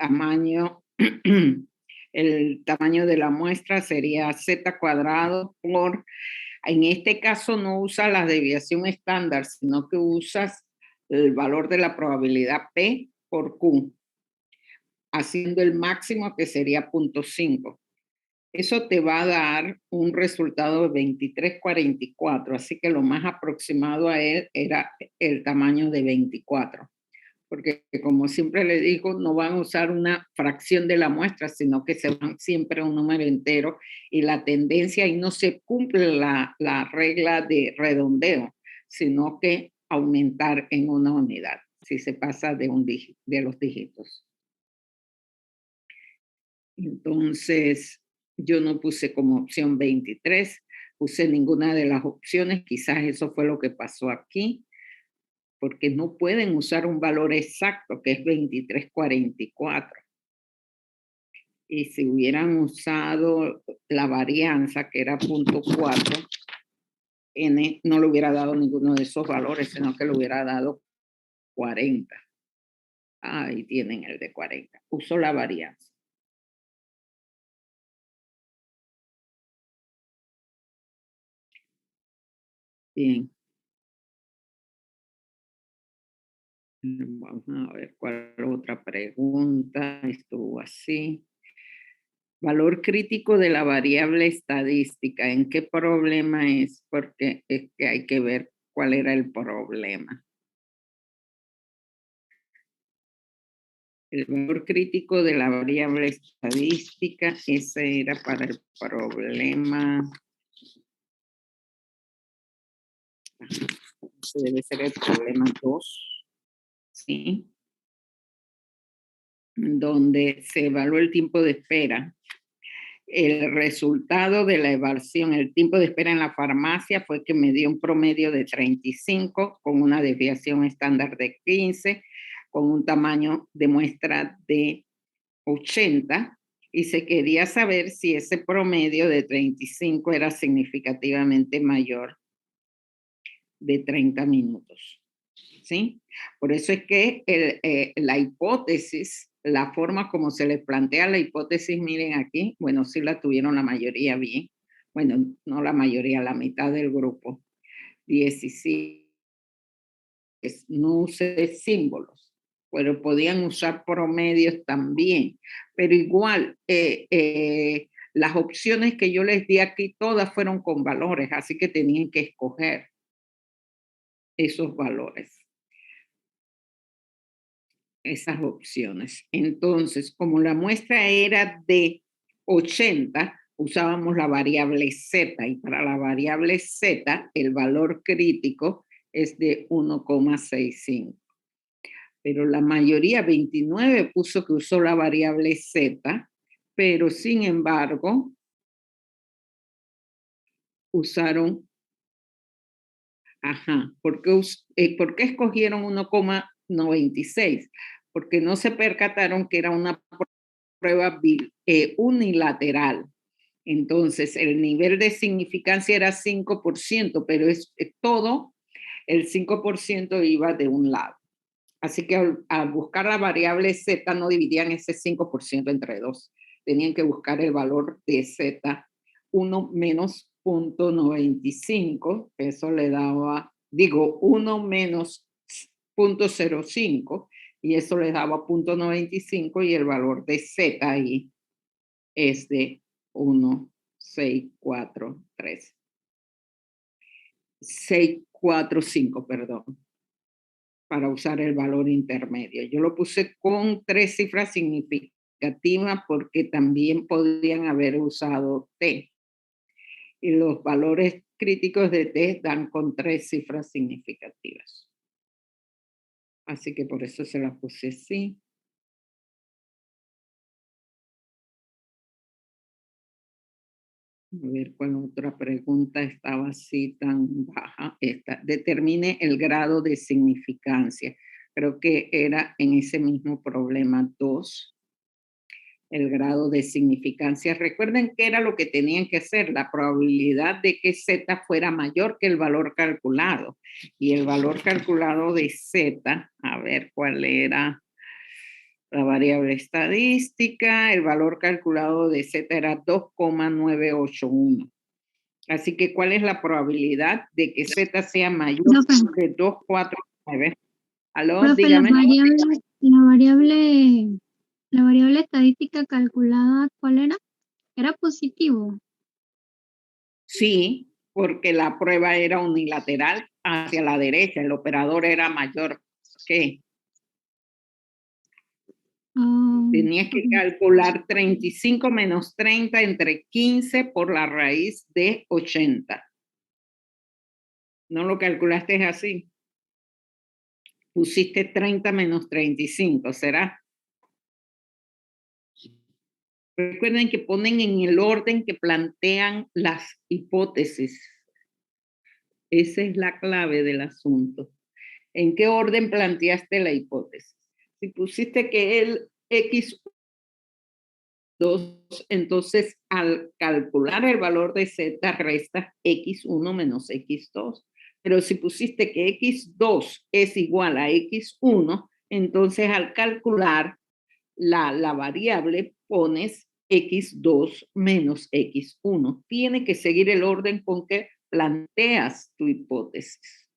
tamaño, el tamaño de la muestra sería z cuadrado por, en este caso no usa la desviación estándar, sino que usas el valor de la probabilidad P por Q, haciendo el máximo que sería 0.5. Eso te va a dar un resultado de 2344, así que lo más aproximado a él era el tamaño de 24, porque como siempre le digo, no van a usar una fracción de la muestra, sino que se van siempre a un número entero y la tendencia ahí no se cumple la regla de redondeo, sino que aumentar en una unidad si se pasa de un dígito, de los dígitos. Entonces, yo no puse como opción 23, puse ninguna de las opciones, quizás eso fue lo que pasó aquí, porque no pueden usar un valor exacto que es 2344. Y si hubieran usado la varianza, que era 0.4, n no le hubiera dado ninguno de esos valores, sino que le hubiera dado 40. Ahí tienen el de 40. Usó la varianza. Bien. Vamos a ver cuál otra pregunta estuvo así. Valor crítico de la variable estadística. ¿En qué problema es? Porque es que hay que ver cuál era el problema. El valor crítico de la variable estadística, ese era para el problema. Ese debe ser el problema 2, ¿sí? Donde se evaluó el tiempo de espera. El resultado de la evaluación, el tiempo de espera en la farmacia fue que me dio un promedio de 35 con una desviación estándar de 15, con un tamaño de muestra de 80 y se quería saber si ese promedio de 35 era significativamente mayor de 30 minutos. ¿Sí? Por eso es que la hipótesis, la forma como se les plantea la hipótesis, miren aquí, bueno, sí la tuvieron la mayoría bien. Bueno, no la mayoría, la mitad del grupo. 17. No usé símbolos, pero podían usar promedios también. Pero igual, las opciones que yo les di aquí, todas fueron con valores, así que tenían que escoger esos valores, esas opciones. Entonces, como la muestra era de 80, usábamos la variable Z y para la variable Z el valor crítico es de 1,65. Pero la mayoría, 29, puso que usó la variable Z, pero sin embargo usaron, ¿por qué escogieron 1,96? Porque no se percataron que era una prueba unilateral. Entonces, el nivel de significancia era 5%, pero es todo, el 5% iba de un lado. Así que al buscar la variable Z no dividían ese 5% entre dos. Tenían que buscar el valor de Z, 1 menos 0.95, eso le daba, 1 menos 0.05, y eso le daba 0.95 y el valor de Z ahí es de 1,643. 645, perdón, para usar el valor intermedio. Yo lo puse con 3 cifras significativas porque también podían haber usado T. Y los valores críticos de T dan con 3 cifras significativas. Así que por eso se las puse así. A ver cuál otra pregunta estaba así tan baja. Esta. Determine el grado de significancia. Creo que era en ese mismo problema 2, el grado de significancia. Recuerden que era lo que tenían que hacer, la probabilidad de que Z fuera mayor que el valor calculado. Y el valor calculado de Z, a ver cuál era. La variable estadística, el valor calculado de Z era 2,981. Así que, ¿cuál es la probabilidad de que Z sea mayor Profe, de 249? ¿Aló? profe, Dígame. la variable estadística calculada, ¿cuál era? Era positivo. Sí, porque la prueba era unilateral hacia la derecha, el operador era mayor que. Tenías que calcular 35 menos 30 entre 15 por la raíz de 80. ¿No lo calculaste así? Pusiste 30 menos 35, ¿será? Recuerden que ponen en el orden que plantean las hipótesis. Esa es la clave del asunto. ¿En qué orden planteaste la hipótesis? Si pusiste que el X2, entonces al calcular el valor de Z restas X1 menos X2. Pero si pusiste que X2 es igual a X1, entonces al calcular la variable pones X2 menos X1. Tiene que seguir el orden con que planteas tu hipótesis.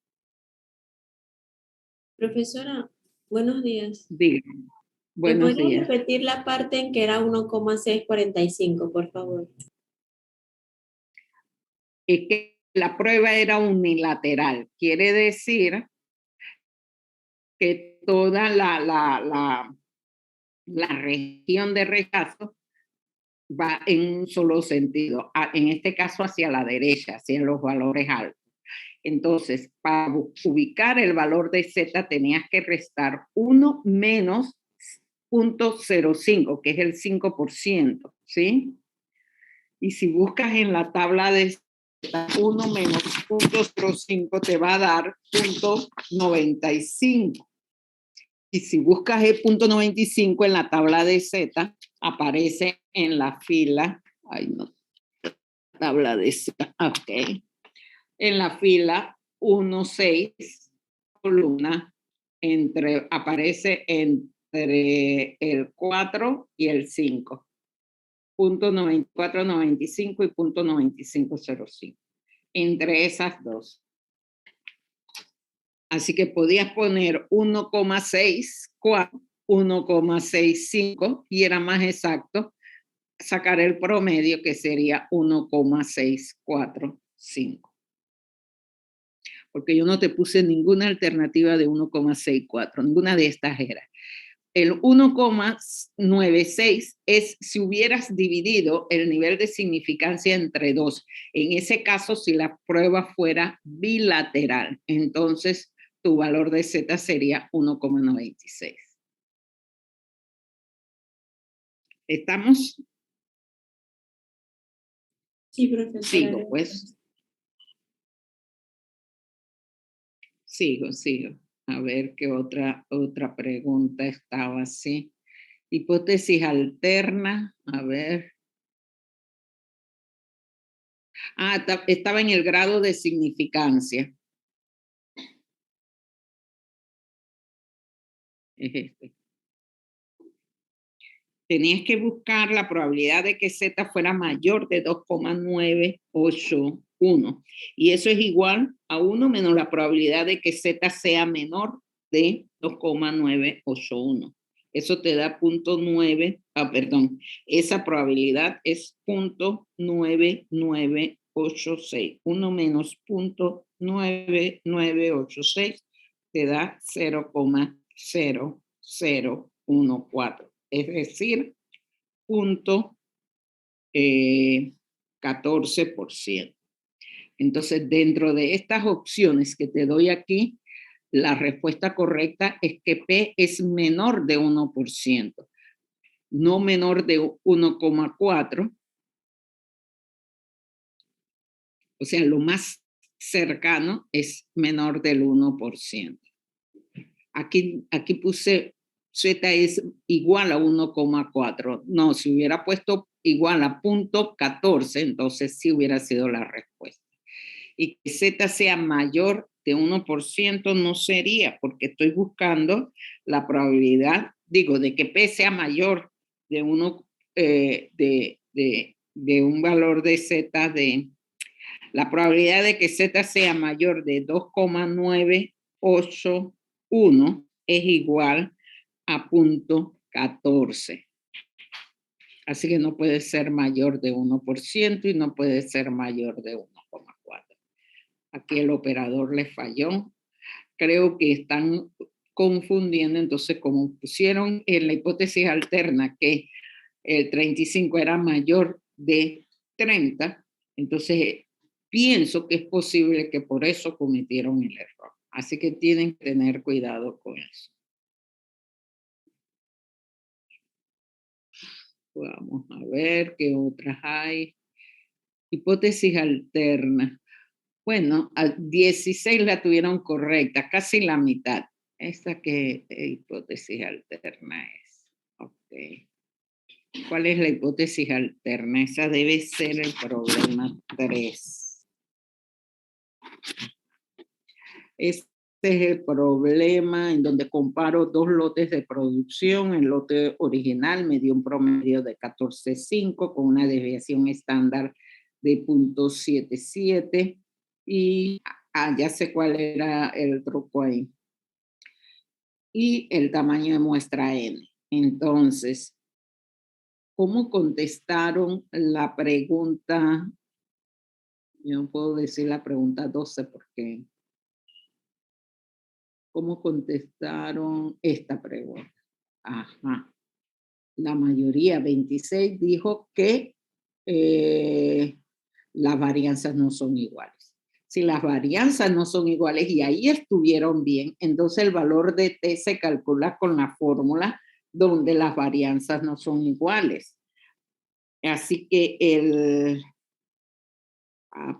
Profesora, buenos días. Dígame. ¿Me Buenos podría días. repetir la parte en que era 1,645, por favor? Es que la prueba era unilateral. Quiere decir que toda la región de rechazo va en un solo sentido, en este caso hacia la derecha, hacia los valores altos. Entonces, para ubicar el valor de Z tenías que restar 1 menos 0.05, que es el 5%, ¿sí? Y si buscas en la tabla de 1 menos 0.05 te va a dar 0.95. Y si buscas el 0.95 en la tabla de Z, aparece en la fila, ay no, tabla de Z, ok, en la fila 1,6, columna, aparece entre el 4 y el 5. 0.9495 y 0.9505. Entre esas dos. Así que podías poner 1,64, 1,65 y era más exacto sacar el promedio que sería 1,645. Porque yo no te puse ninguna alternativa de 1,64, ninguna de estas era. El 1,96 es si hubieras dividido el nivel de significancia entre dos. En ese caso, si la prueba fuera bilateral, entonces tu valor de Z sería 1,96. ¿Estamos? Sí, profesora. Sigo, pues. Sigo. A ver qué otra pregunta estaba así. Hipótesis alterna, a ver. Estaba en el grado de significancia. Es este. Tenías que buscar la probabilidad de que Z fuera mayor de 2,981. Y eso es igual a 1 menos la probabilidad de que Z sea menor de 2,981. Eso te da 0.9, perdón, esa probabilidad es 0.9986. 1 menos 0.9986 te da 0,0014. Es decir, 0.14%. Entonces, dentro de estas opciones que te doy aquí, la respuesta correcta es que P es menor de 1%, no menor de 1,4. O sea, lo más cercano es menor del 1%. Aquí puse Z es igual a 1,4. No, si hubiera puesto igual a 0.14, entonces sí hubiera sido la respuesta. Y que Z sea mayor de 1% no sería, porque estoy buscando la probabilidad de que P sea mayor de uno, de un valor de Z de, la probabilidad de que Z sea mayor de 2,981 es igual a 0,14. Así que no puede ser mayor de 1% y no puede ser mayor de 1,4. Aquí el operador le falló. Creo que están confundiendo, entonces como pusieron en la hipótesis alterna que el 35 era mayor de 30, entonces pienso que es posible que por eso cometieron el error. Así que tienen que tener cuidado con eso. Vamos a ver qué otras hay. Hipótesis alterna. Bueno, a 16 la tuvieron correcta, casi la mitad. ¿Esta qué hipótesis alterna es? Ok. ¿Cuál es la hipótesis alterna? Esa debe ser el problema 3. Este es el problema en donde comparo dos lotes de producción. El lote original me dio un promedio de 14,5 con una desviación estándar de 0,77 y ya sé cuál era el truco ahí. Y el tamaño de muestra N. Entonces, ¿cómo contestaron la pregunta? Yo no puedo decir la pregunta 12 porque ¿cómo contestaron esta pregunta? Ajá. La mayoría, 26, dijo que las varianzas no son iguales. Si las varianzas no son iguales y ahí estuvieron bien, entonces el valor de T se calcula con la fórmula donde las varianzas no son iguales. Así que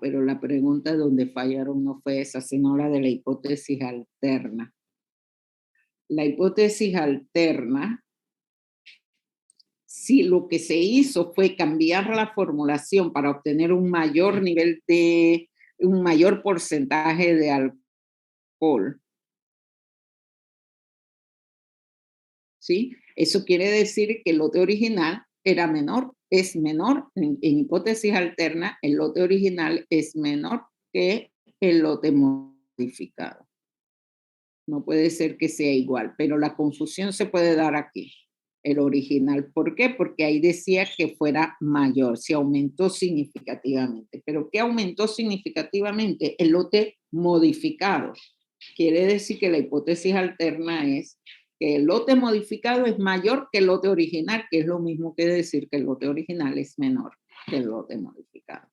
pero la pregunta donde fallaron no fue esa, sino la de la hipótesis alterna. La hipótesis alterna, si lo que se hizo fue cambiar la formulación para obtener un mayor nivel de, un mayor porcentaje de alcohol, ¿sí? Eso quiere decir que el lote original era menor, es menor, en hipótesis alterna, el lote original es menor que el lote modificado. No puede ser que sea igual, pero la confusión se puede dar aquí, el original. ¿Por qué? Porque ahí decía que fuera mayor, se aumentó significativamente. ¿Pero qué aumentó significativamente? El lote modificado. Quiere decir que la hipótesis alterna es que el lote modificado es mayor que el lote original, que es lo mismo que decir que el lote original es menor que el lote modificado.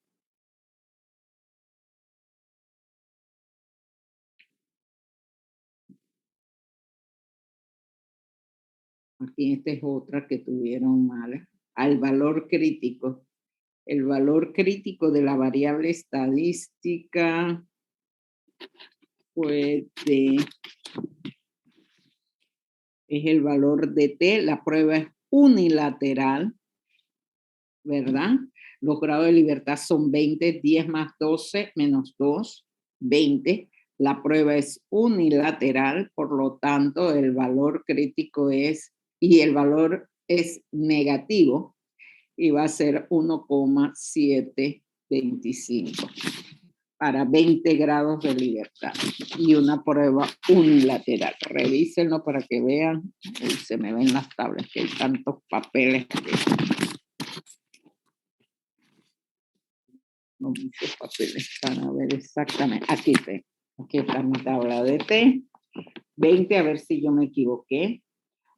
Aquí esta es otra que tuvieron mala. Al valor crítico. El valor crítico de la variable estadística es el valor de T. La prueba es unilateral, ¿verdad? Los grados de libertad son 20, 10 más 12 menos 2, 20. La prueba es unilateral, por lo tanto, el valor crítico es, y el valor es negativo, y va a ser 1,725 para 20 grados de libertad. Y una prueba unilateral. Revísenlo para que vean. Uy, se me ven las tablas, que hay tantos papeles que... No, muchos papeles para ver exactamente. Aquí está mi tabla de T. 20, a ver si yo me equivoqué.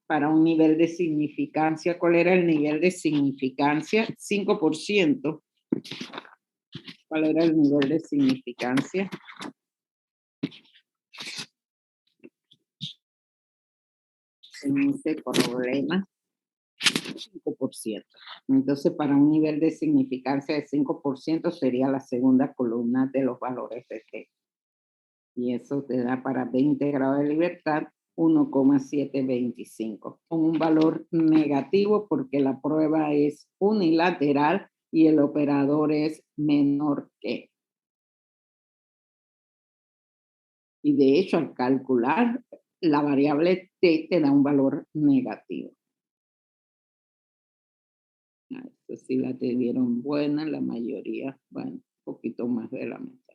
Para un nivel de significancia, ¿cuál era el nivel de significancia? 5%. ¿Cuál era el nivel de significancia? En este problema, 5%. Entonces, para un nivel de significancia de 5% sería la segunda columna de los valores de T. Y eso te da para 20 grados de libertad 1,725, con un valor negativo porque la prueba es unilateral y el operador es menor que. Y de hecho, al calcular la variable t te da un valor negativo. Esto sí la te dieron buena, la mayoría, bueno, un poquito más de la mitad.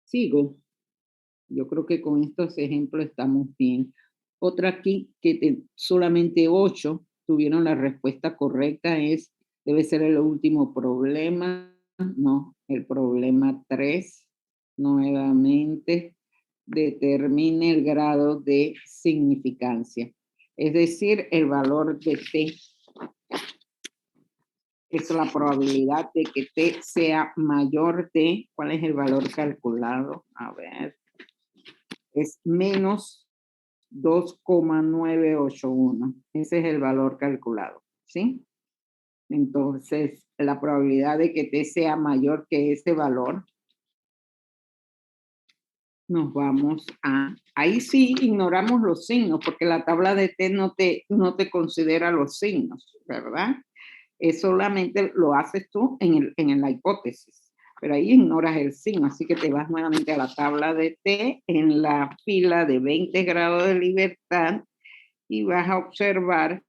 Sigo. Yo creo que con estos ejemplos estamos bien. Otra aquí que solamente 8 tuvieron la respuesta correcta es, debe ser el último problema, no, el problema 3, nuevamente, determine el grado de significancia. Es decir, el valor de t. Es la probabilidad de que t sea mayor de, ¿cuál es el valor calculado? A ver, es menos 2,981. Ese es el valor calculado, ¿sí? Entonces, la probabilidad de que t sea mayor que ese valor, nos vamos a... Ahí sí ignoramos los signos, porque la tabla de t no te considera los signos, ¿verdad? Solamente lo haces tú en la hipótesis, pero ahí ignoras el signo, así que te vas nuevamente a la tabla de t en la fila de 20 grados de libertad y vas a observar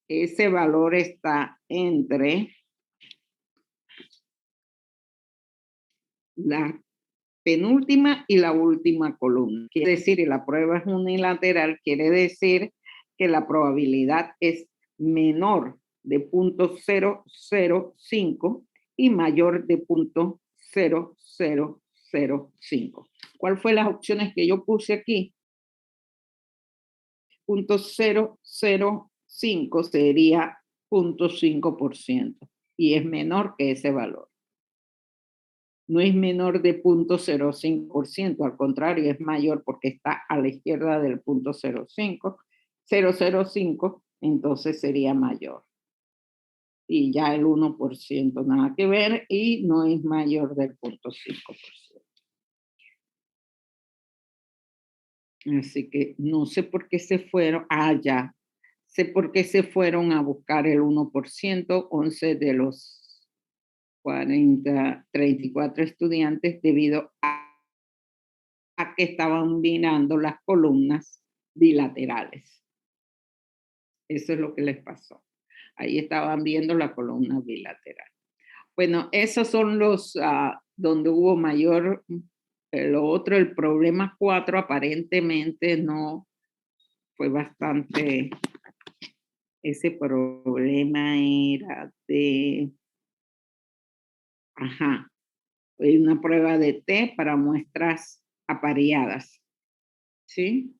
ese valor está entre la penúltima y la última columna. Quiere decir, y la prueba es unilateral, quiere decir que la probabilidad es menor de 0.005 y mayor de 0.0005. ¿Cuál fue las opciones que yo puse aquí? 0.005 sería 0.5% y es menor que ese valor. No es menor de 0.05%, al contrario, es mayor porque está a la izquierda del 0.05, entonces sería mayor. Y ya el 1% nada que ver y no es mayor del 0.5%. Así que no sé por qué se fueron, ya, sé por qué se fueron a buscar el 1%, 11 de los 34 estudiantes debido a que estaban mirando las columnas bilaterales. Eso es lo que les pasó. Ahí estaban viendo la columna bilateral. Bueno, esos son los donde hubo mayor, lo otro, el problema 4 aparentemente no fue bastante, ese problema era de, una prueba de T para muestras apareadas, ¿sí?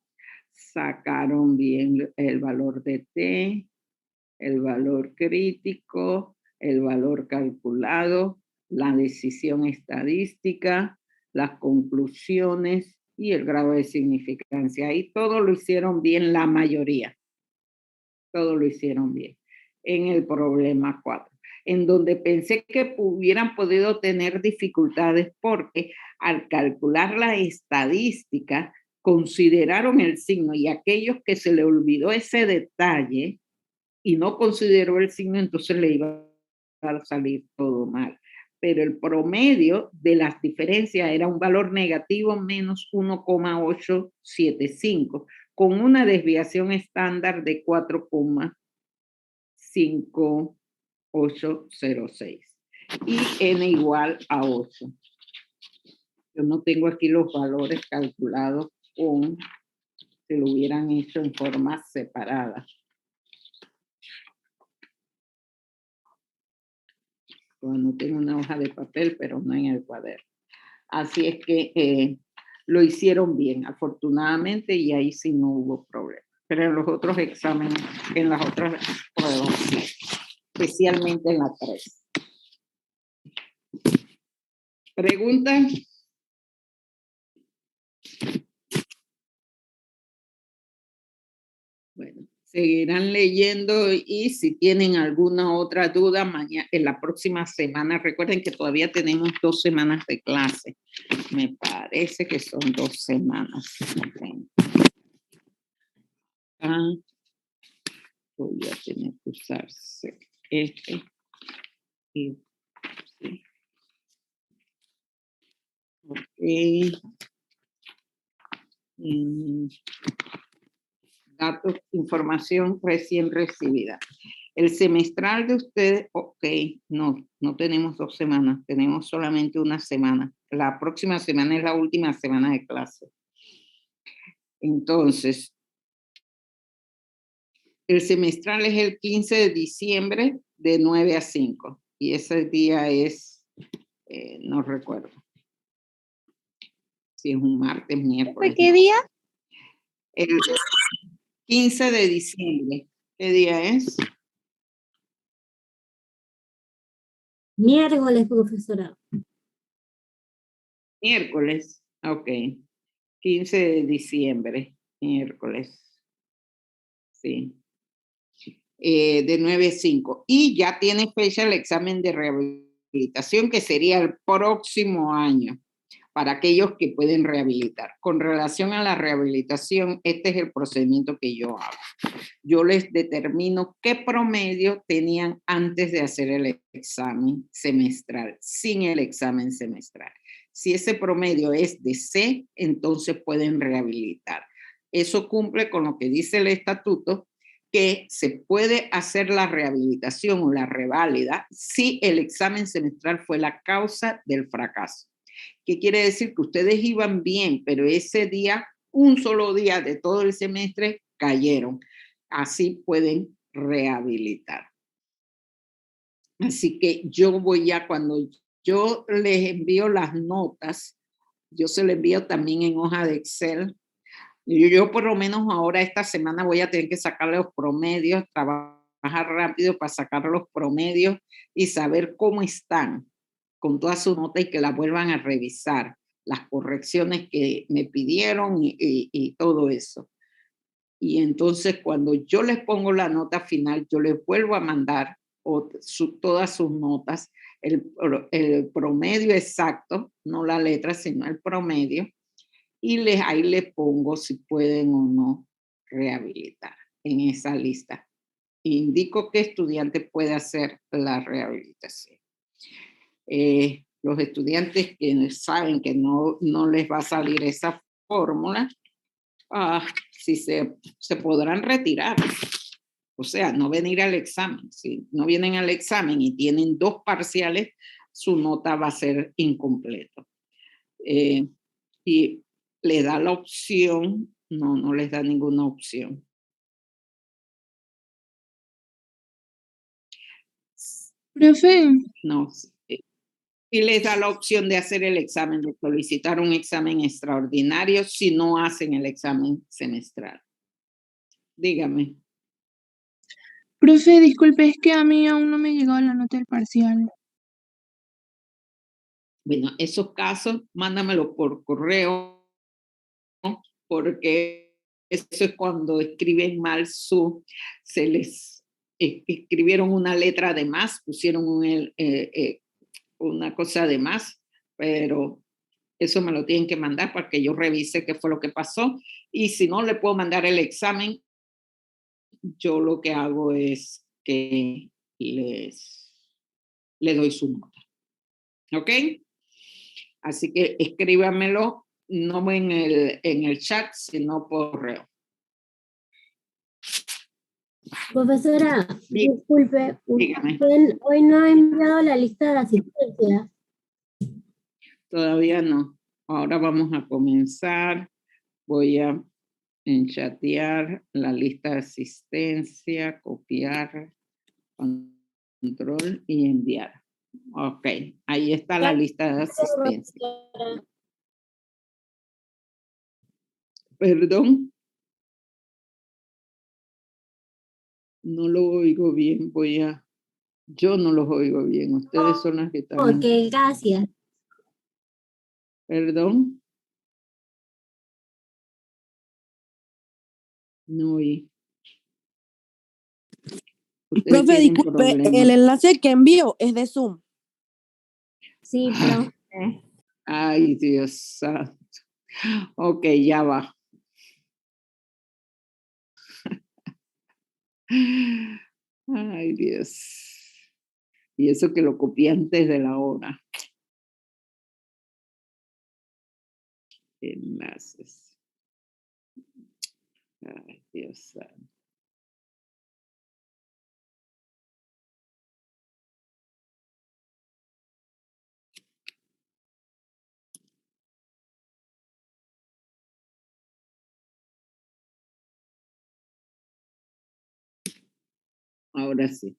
Sacaron bien el valor de T, el valor crítico, el valor calculado, la decisión estadística, las conclusiones y el grado de significancia. Ahí todo lo hicieron bien, la mayoría. Todo lo hicieron bien. En el problema 4, en donde pensé que hubieran podido tener dificultades porque al calcular la estadística consideraron el signo y aquellos que se le olvidó ese detalle y no consideró el signo, entonces le iba a salir todo mal. Pero el promedio de las diferencias era un valor negativo menos 1,875, con una desviación estándar de 4,5806 y n igual a 8. Yo no tengo aquí los valores calculados con, se lo hubieran hecho en forma separada. Bueno, tengo una hoja de papel, pero no en el cuaderno. Así es que lo hicieron bien, afortunadamente, y ahí sí no hubo problema. Pero en los otros exámenes, en las otras pruebas, especialmente en la 3. ¿Preguntan? Bueno, seguirán leyendo y si tienen alguna otra duda, mañana, en la próxima semana, recuerden que todavía tenemos 2 semanas de clase. Me parece que son 2 semanas. Voy a tener que usarse este. Y, sí. Ok. Datos, información recién recibida. El semestral de ustedes, ok, no tenemos 2 semanas, tenemos solamente una semana. La próxima semana es la última semana de clase. Entonces, el semestral es el 15 de diciembre de 9 a 5. Y ese día es, no recuerdo si es un martes, miércoles. ¿Qué día? El 15 de diciembre. ¿Qué día es? Miércoles, profesora. Miércoles. Ok. 15 de diciembre, miércoles. Sí. De 9 a 5. Y ya tiene fecha el examen de rehabilitación, que sería el próximo año, para aquellos que pueden rehabilitar. Con relación a la rehabilitación, este es el procedimiento que yo hago. Yo les determino qué promedio tenían antes de hacer el examen semestral, sin el examen semestral. Si ese promedio es de C, entonces pueden rehabilitar. Eso cumple con lo que dice el estatuto, que se puede hacer la rehabilitación o la reválida si el examen semestral fue la causa del fracaso. ¿Qué quiere decir? Que ustedes iban bien, pero ese día, un solo día de todo el semestre, cayeron. Así pueden rehabilitar. Así que yo voy a, cuando yo les envío las notas, yo se les envío también en hoja de Excel. Yo por lo menos ahora esta semana voy a tener que sacar los promedios, trabajar rápido para sacar los promedios y saber cómo están con toda su nota y que la vuelvan a revisar, las correcciones que me pidieron y todo eso. Y entonces cuando yo les pongo la nota final, yo les vuelvo a mandar todas sus notas, el promedio exacto, no la letra, sino el promedio, y ahí les pongo si pueden o no rehabilitar en esa lista. Indico qué estudiante puede hacer la rehabilitación. Los estudiantes que saben que no les va a salir esa fórmula, si se podrán retirar. O sea, no venir al examen. Si no vienen al examen y tienen 2 parciales, su nota va a ser incompleta. Y le da la opción, no les da ninguna opción. Profe, No, y les da la opción de hacer el examen, de solicitar un examen extraordinario si no hacen el examen semestral. Dígame. profe, disculpe, es que a mí aún no me ha llegado la nota del parcial. Bueno, esos casos, mándamelo por correo, ¿no? Porque eso es cuando escriben mal se les escribieron una letra de más, pusieron una cosa de más, pero eso me lo tienen que mandar para que yo revise qué fue lo que pasó. Y si no le puedo mandar el examen, yo lo que hago es que le doy su nota. ¿Ok? Así que escríbamelo, no en el chat, sino por correo. Profesora, disculpe, Dígame. usted hoy no ha enviado la lista de asistencia. Todavía no. Ahora vamos a comenzar. Voy a enchatear la lista de asistencia, copiar, control y enviar. Ok, ahí está la lista de asistencia. Perdón, no lo oigo bien, yo no los oigo bien, ustedes son las que están. Ok, gracias. Perdón. No oí. Ustedes Profe, tienen disculpe, problemas. el enlace que envío es de Zoom. Sí, profe. Ay, Dios santo. Ok, ya va. Ay, Dios. Y eso que lo copié antes de la hora. Enlaces. Ay, Dios santo. Ahora sí.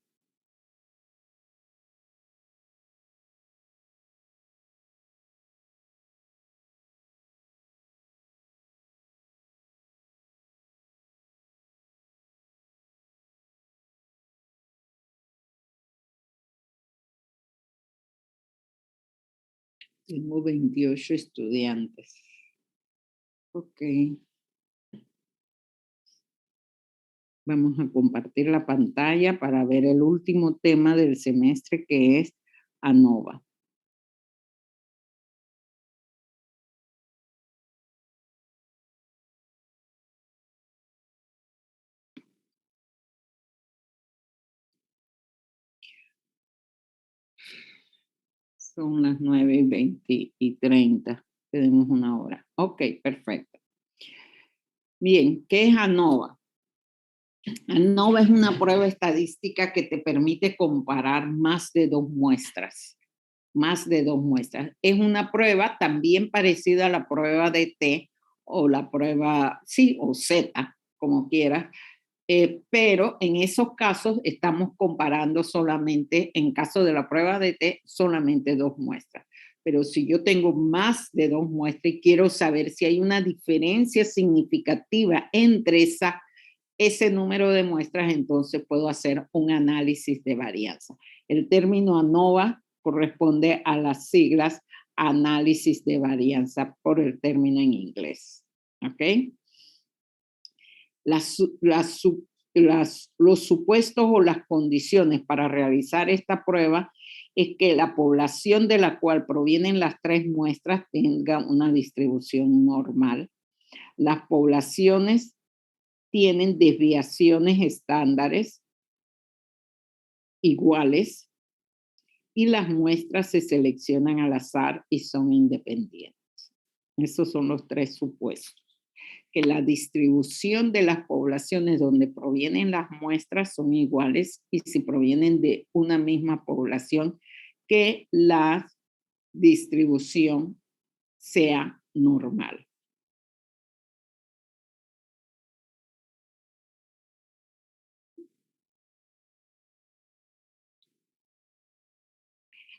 Tengo 28 estudiantes. Ok. Vamos a compartir la pantalla para ver el último tema del semestre, que es ANOVA. Son las 9:20 y 30. Tenemos una hora. Ok, perfecto. Bien, ¿qué es ANOVA? ANOVA es una prueba estadística que te permite comparar más de dos muestras. Más de dos muestras. Es una prueba también parecida a la prueba de T o la prueba, sí, o Z, como quieras, pero en esos casos estamos comparando solamente, en caso de la prueba de T, solamente dos muestras. Pero si yo tengo más de dos muestras y quiero saber si hay una diferencia significativa entre ese número de muestras, entonces puedo hacer un análisis de varianza. El término ANOVA corresponde a las siglas análisis de varianza por el término en inglés. ¿Ok? Los supuestos o las condiciones para realizar esta prueba es que la población de la cual provienen las tres muestras tenga una distribución normal. Las poblaciones tienen desviaciones estándares iguales y las muestras se seleccionan al azar y son independientes. Esos son los tres supuestos. Que la distribución de las poblaciones donde provienen las muestras son iguales y si provienen de una misma población, que la distribución sea normal.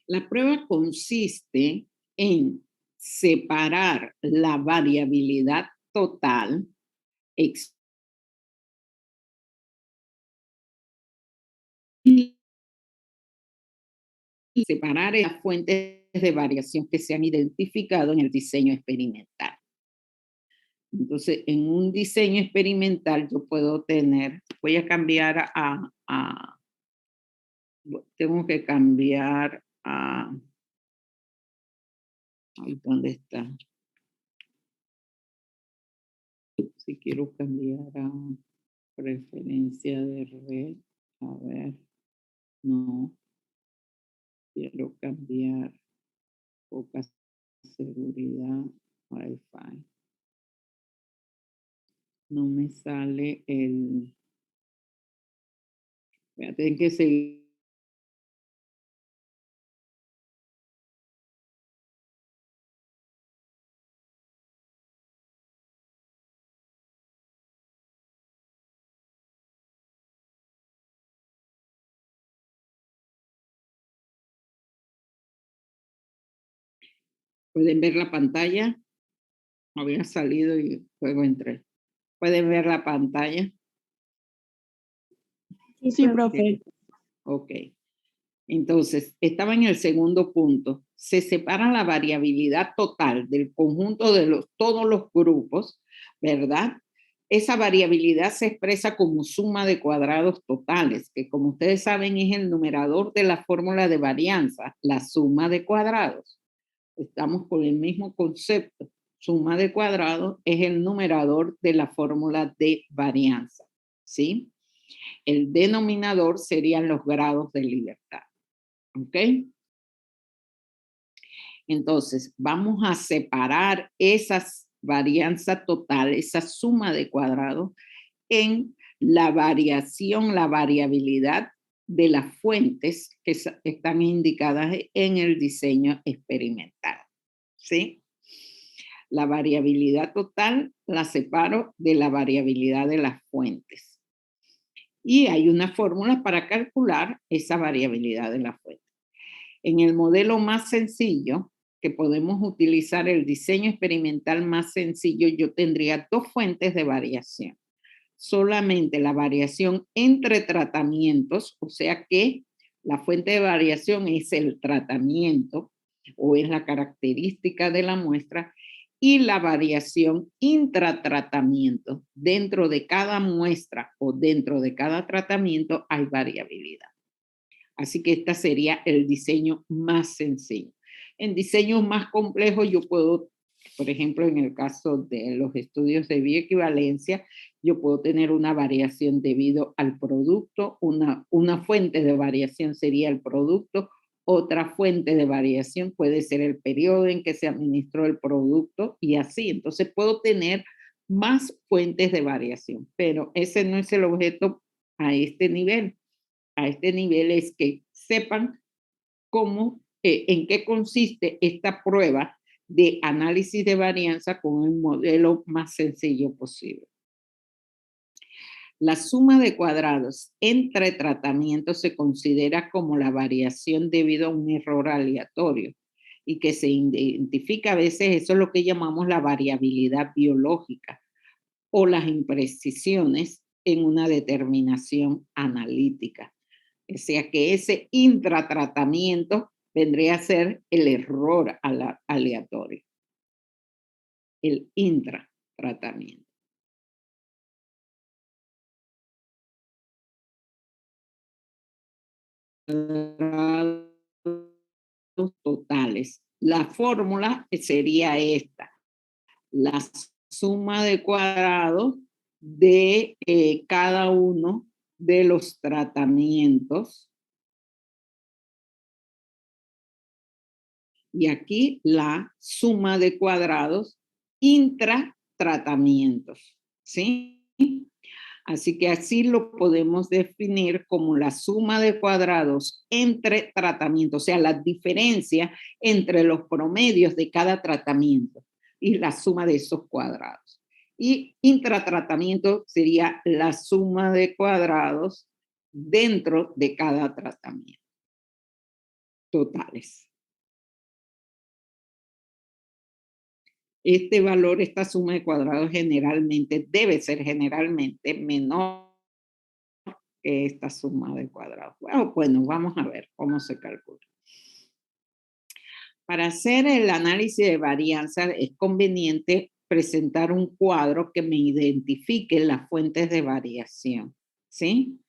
La prueba consiste en separar la variabilidad total y separar las fuentes de variación que se han identificado en el diseño experimental. Entonces, en un diseño experimental yo puedo tener, voy a cambiar tengo que cambiar a, ¿dónde está? Si quiero cambiar a preferencia de red, a ver, no, quiero cambiar poca seguridad, Wi-Fi. No me sale el, voy a tener que seguir. ¿Pueden ver la pantalla? Había salido y luego entré. ¿Pueden ver la pantalla? Sí, profe. Ok. Entonces, estaba en el segundo punto. Se separa la variabilidad total del conjunto de todos los grupos, ¿verdad? Esa variabilidad se expresa como suma de cuadrados totales, que como ustedes saben es el numerador de la fórmula de varianza, la suma de cuadrados. Estamos con el mismo concepto. Suma de cuadrados es el numerador de la fórmula de varianza, ¿sí? El denominador serían los grados de libertad. ¿Ok? Entonces, vamos a separar esas varianza total, esa suma de cuadrados, en la variación, la variabilidad de las fuentes que están indicadas en el diseño experimental. ¿Sí? La variabilidad total la separo de la variabilidad de las fuentes. Y hay una fórmula para calcular esa variabilidad de la fuente. En el modelo más sencillo, que podemos utilizar el diseño experimental más sencillo, yo tendría dos fuentes de variación. Solamente la variación entre tratamientos, o sea que la fuente de variación es el tratamiento o es la característica de la muestra, y la variación intratratamiento. Dentro de cada muestra o dentro de cada tratamiento hay variabilidad. Así que este sería el diseño más sencillo. En diseños más complejos yo puedo, por ejemplo, en el caso de los estudios de bioequivalencia, yo puedo tener una variación debido al producto, una fuente de variación sería el producto, otra fuente de variación puede ser el periodo en que se administró el producto y así. Entonces puedo tener más fuentes de variación, pero ese no es el objeto a este nivel. A este nivel es que sepan cómo, en qué consiste esta prueba de análisis de varianza con el modelo más sencillo posible. La suma de cuadrados entre tratamientos se considera como la variación debido a un error aleatorio y que se identifica a veces, eso es lo que llamamos la variabilidad biológica o las imprecisiones en una determinación analítica. O sea que ese intratratamiento vendría a ser el error aleatorio. El intratratamiento. Totales. La fórmula sería esta. La suma de cuadrados de cada uno de los tratamientos. Y aquí la suma de cuadrados intratratamientos, ¿sí? Así que así lo podemos definir como la suma de cuadrados entre tratamientos, o sea, la diferencia entre los promedios de cada tratamiento y la suma de esos cuadrados. Y intratratamiento sería la suma de cuadrados dentro de cada tratamiento. Totales. Este valor, esta suma de cuadrados generalmente, debe ser generalmente menor que esta suma de cuadrados. Bueno, vamos a ver cómo se calcula. Para hacer el análisis de varianza es conveniente presentar un cuadro que me identifique las fuentes de variación, ¿sí?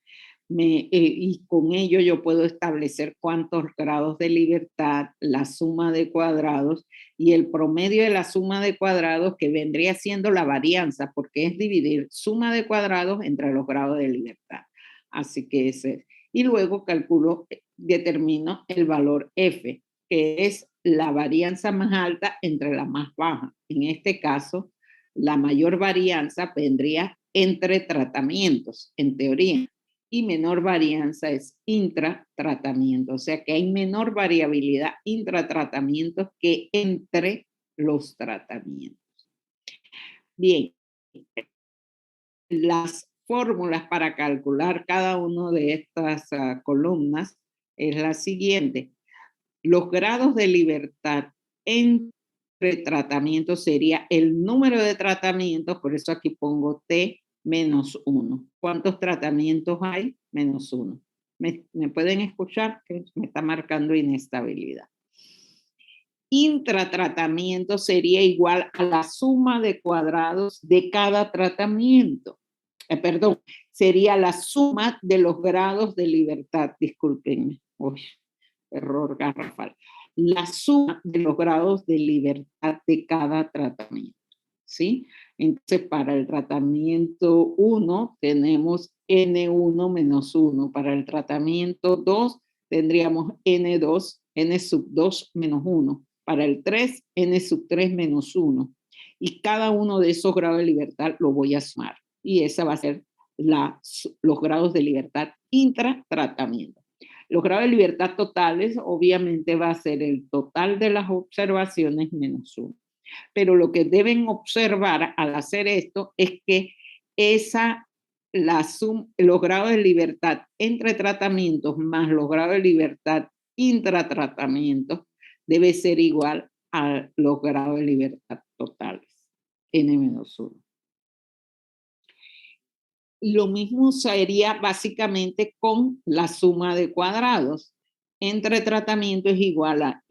Y con ello yo puedo establecer cuántos grados de libertad, la suma de cuadrados y el promedio de la suma de cuadrados, que vendría siendo la varianza, porque es dividir suma de cuadrados entre los grados de libertad. Así que ese es. Y luego calculo, determino el valor F, que es la varianza más alta entre la más baja. En este caso, la mayor varianza vendría entre tratamientos, en teoría, y menor varianza es intratratamiento. O sea que hay menor variabilidad intratratamientos que entre los tratamientos. Bien, las fórmulas para calcular cada uno de estas columnas es la siguiente. Los grados de libertad entre tratamientos sería el número de tratamientos, por eso aquí pongo T menos 1. ¿Cuántos tratamientos hay? Menos 1. ¿Me pueden escuchar? Que me está marcando inestabilidad. Intratratamiento sería igual a la suma de cuadrados de cada tratamiento. Perdón, sería la suma de los grados de libertad. Discúlpenme. Uy, error garrafal. La suma de los grados de libertad de cada tratamiento, ¿sí? Entonces, para el tratamiento 1 tenemos N1 menos 1. Para el tratamiento 2 tendríamos N2, N sub 2 menos 1. Para el 3, N sub 3 menos 1. Y cada uno de esos grados de libertad lo voy a sumar. Y esa va a ser los grados de libertad intratratamiento. Los grados de libertad totales, obviamente, va a ser el total de las observaciones menos 1. Pero lo que deben observar al hacer esto es que los grados de libertad entre tratamientos más los grados de libertad intratratamientos debe ser igual a los grados de libertad totales, N-1. Lo mismo sería básicamente con la suma de cuadrados. Entre tratamiento es igual a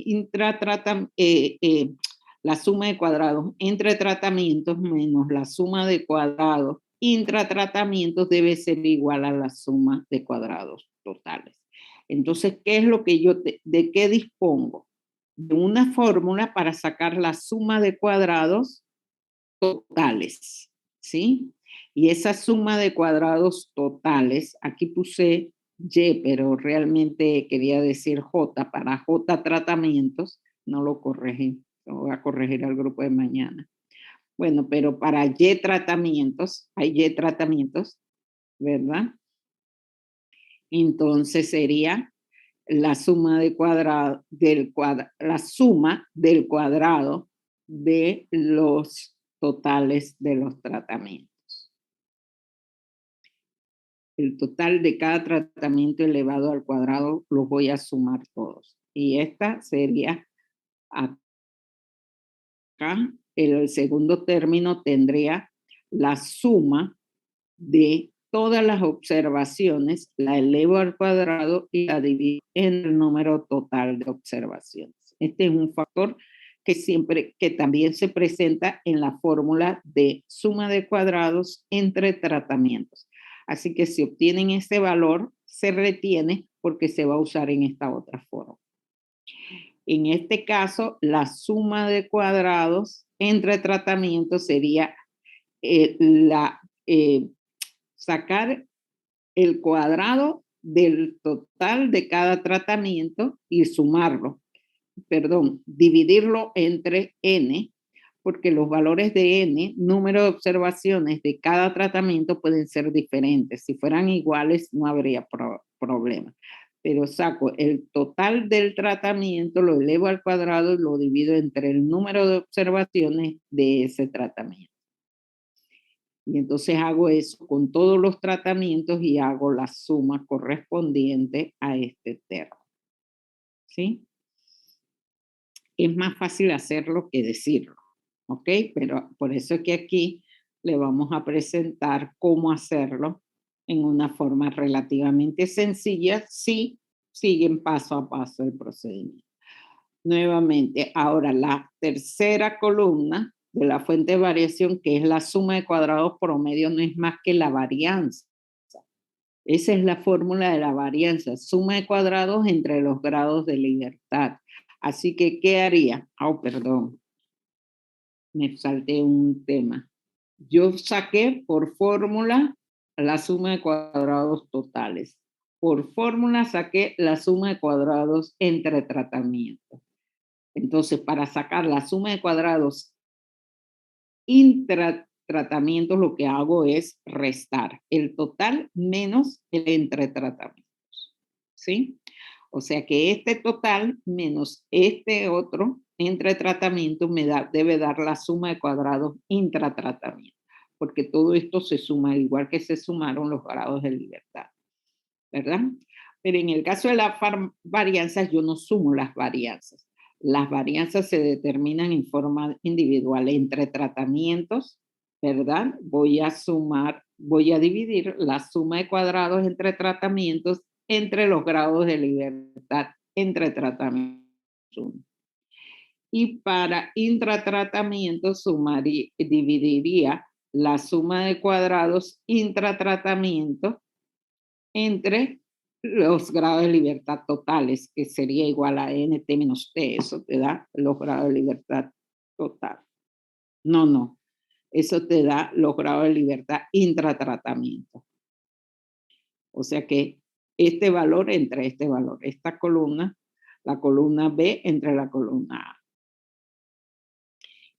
la suma de cuadrados entre tratamientos menos la suma de cuadrados intratratamientos debe ser igual a la suma de cuadrados totales. Entonces, ¿qué es lo que de qué dispongo? De una fórmula para sacar la suma de cuadrados totales, ¿sí? Y esa suma de cuadrados totales, aquí puse Y, pero realmente quería decir J, para J tratamientos, no lo corregí, lo voy a corregir al grupo de mañana. Bueno, pero para Y tratamientos, hay Y tratamientos, ¿verdad? Entonces sería la suma de la suma del cuadrado de los totales de los tratamientos. El total de cada tratamiento elevado al cuadrado los voy a sumar todos. Y esta sería acá. El segundo término tendría la suma de todas las observaciones, la elevo al cuadrado y la divido en el número total de observaciones. Este es un factor que también se presenta en la fórmula de suma de cuadrados entre tratamientos. Así que si obtienen ese valor, se retiene porque se va a usar en esta otra forma. En este caso, la suma de cuadrados entre tratamientos sería sacar el cuadrado del total de cada tratamiento y sumarlo. Dividirlo entre n, porque los valores de n, número de observaciones de cada tratamiento pueden ser diferentes. Si fueran iguales, no habría problema. Pero saco el total del tratamiento, lo elevo al cuadrado y lo divido entre el número de observaciones de ese tratamiento. Y entonces hago eso con todos los tratamientos y hago la suma correspondiente a este término. ¿Sí? Es más fácil hacerlo que decirlo, ¿ok? Pero por eso es que aquí le vamos a presentar cómo hacerlo en una forma relativamente sencilla si siguen paso a paso el procedimiento. Nuevamente, ahora la tercera columna de la fuente de variación, que es la suma de cuadrados promedio, no es más que la varianza. Esa es la fórmula de la varianza, suma de cuadrados entre los grados de libertad. Así que, ¿qué haría? Perdón, me salté un tema. Yo saqué por fórmula la suma de cuadrados totales. Por fórmula saqué la suma de cuadrados entre tratamientos. Entonces, para sacar la suma de cuadrados intratratamientos, lo que hago es restar el total menos el entre tratamientos. ¿Sí? O sea que este total menos este otro entre tratamientos debe dar la suma de cuadrados intratratamiento, porque todo esto se suma igual que se sumaron los grados de libertad, ¿verdad? Pero en el caso de las varianzas, yo no sumo las varianzas. Las varianzas se determinan en forma individual entre tratamientos, ¿verdad? Voy a dividir la suma de cuadrados entre tratamientos entre los grados de libertad entre tratamientos. Y para intratratamiento dividiría la suma de cuadrados intratratamiento entre los grados de libertad totales, que sería igual a nt menos t. Eso te da los grados de libertad total. No. Eso te da los grados de libertad intratratamiento. O sea que este valor entre este valor. Esta columna, la columna B entre la columna A.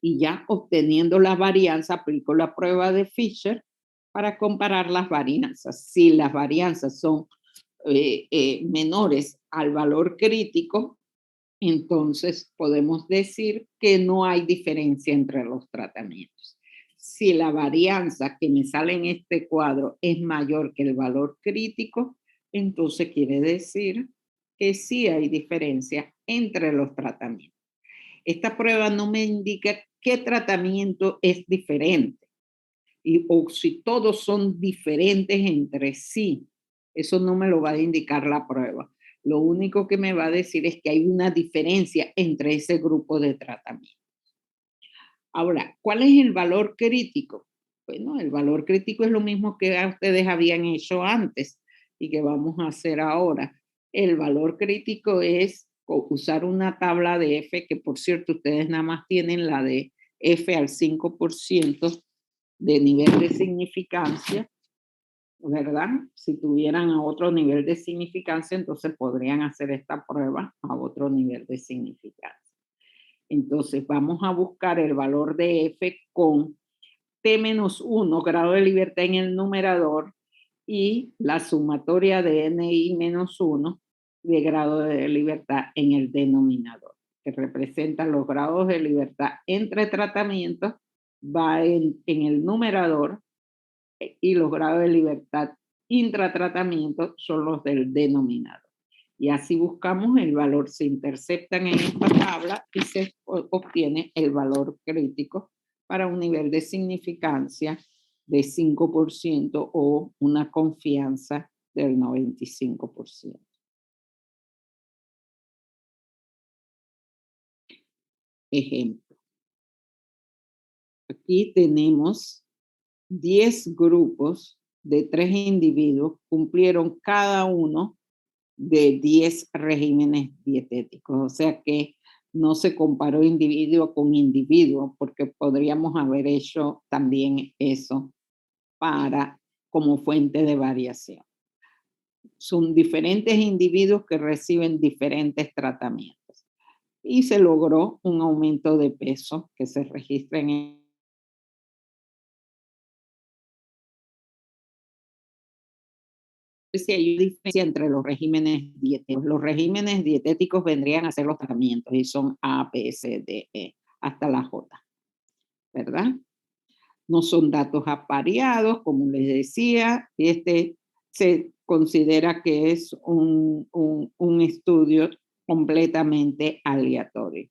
Y ya obteniendo la varianza, aplico la prueba de Fisher para comparar las varianzas. Si las varianzas son menores al valor crítico, entonces podemos decir que no hay diferencia entre los tratamientos. Si la varianza que me sale en este cuadro es mayor que el valor crítico, entonces quiere decir que sí hay diferencia entre los tratamientos. Esta prueba no me indica qué tratamiento es diferente o si todos son diferentes entre sí. Eso no me lo va a indicar la prueba. Lo único que me va a decir es que hay una diferencia entre ese grupo de tratamientos. Ahora, ¿cuál es el valor crítico? Bueno, el valor crítico es lo mismo que ustedes habían hecho antes y que vamos a hacer ahora. El valor crítico es usar una tabla de F, que por cierto ustedes nada más tienen la de F al 5% de nivel de significancia, ¿verdad? Si tuvieran a otro nivel de significancia, entonces podrían hacer esta prueba a otro nivel de significancia. Entonces vamos a buscar el valor de F con T-1, grado de libertad en el numerador, y la sumatoria de NI-1 de grado de libertad en el denominador, que representa los grados de libertad entre tratamientos, va en el numerador, y los grados de libertad intratratamiento son los del denominador. Y así buscamos el valor, se interceptan en esta tabla y se obtiene el valor crítico para un nivel de significancia de 5% o una confianza del 95%. Ejemplo. Aquí tenemos 10 grupos de 3 individuos, cumplieron cada uno de 10 regímenes dietéticos. O sea que no se comparó individuo con individuo, porque podríamos haber hecho también eso como fuente de variación. Son diferentes individuos que reciben diferentes tratamientos. Y se logró un aumento de peso que se registra en si hay una diferencia entre los regímenes dietéticos. Los regímenes dietéticos vendrían a ser los tratamientos y son A, B, C, D, E, hasta la J, ¿verdad? No son datos apareados, como les decía, se considera que es un estudio completamente aleatorio,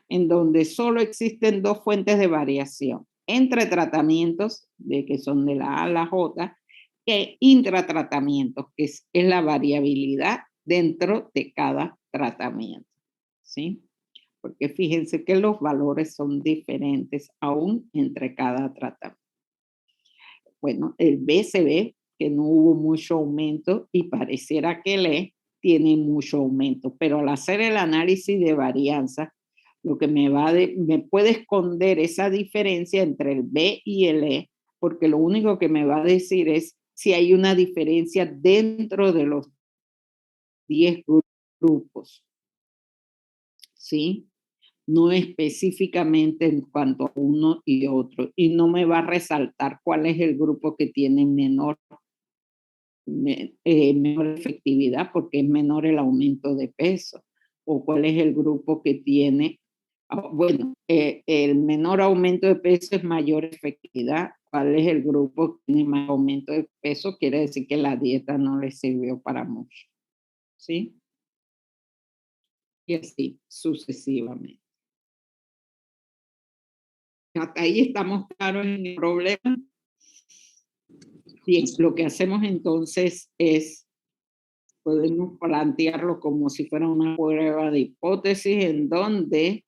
en donde solo existen 2 fuentes de variación entre tratamientos, que son de la A a la J, e intratratamientos, que es la variabilidad dentro de cada tratamiento, ¿sí? Porque fíjense que los valores son diferentes aún entre cada tratamiento. Bueno, el B se ve que no hubo mucho aumento y pareciera que el E tiene mucho aumento, pero al hacer el análisis de varianza, lo que me puede esconder esa diferencia entre el B y el E, porque lo único que me va a decir es si hay una diferencia dentro de los 10 grupos, ¿sí? No específicamente en cuanto a uno y otro, y no me va a resaltar cuál es el grupo que tiene menor efectividad porque es menor el aumento de peso, o cuál es el grupo que tiene, bueno, el menor aumento de peso es mayor efectividad, cuál es el grupo que tiene más aumento de peso, quiere decir que la dieta no le sirvió para mucho, ¿sí? Y así sucesivamente. Hasta ahí estamos claros en el problema. Bien, lo que hacemos entonces es, podemos plantearlo como si fuera una prueba de hipótesis en donde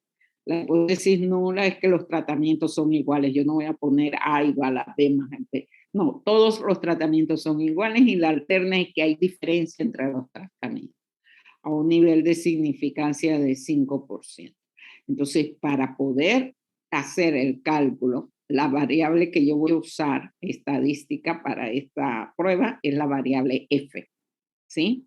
la hipótesis nula es que los tratamientos son iguales. Yo no voy a poner A igual a B más B. No, todos los tratamientos son iguales y la alterna es que hay diferencia entre los tratamientos a un nivel de significancia de 5%. Entonces, para poder hacer el cálculo, la variable que yo voy a usar estadística para esta prueba es la variable F. ¿sí?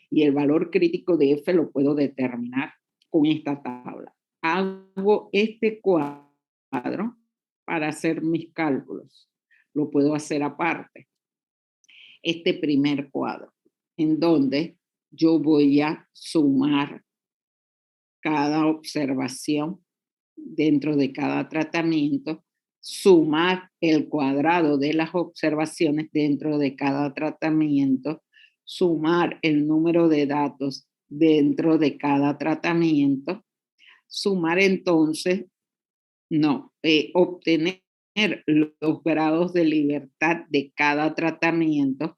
Y el valor crítico de F lo puedo determinar con esta tabla. Hago este cuadro para hacer mis cálculos. Lo puedo hacer aparte. Este primer cuadro, en donde yo voy a sumar cada observación dentro de cada tratamiento, sumar el cuadrado de las observaciones dentro de cada tratamiento, sumar el número de datos dentro de cada tratamiento, sumar entonces, obtener los grados de libertad de cada tratamiento,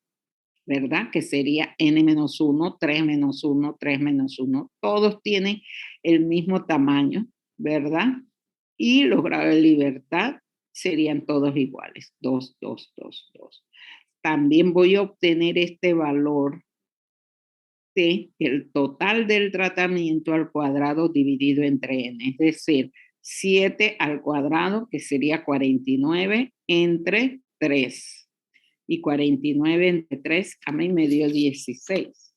¿verdad? Que sería n-1, 3-1, 3-1. Todos tienen el mismo tamaño, ¿verdad? Y los grados de libertad serían todos iguales, 2, 2, 2, 2. También voy a obtener este valor de el total del tratamiento al cuadrado dividido entre n, es decir, 7 al cuadrado, que sería 49 entre 3. Y 49 entre 3, a mí me dio 16.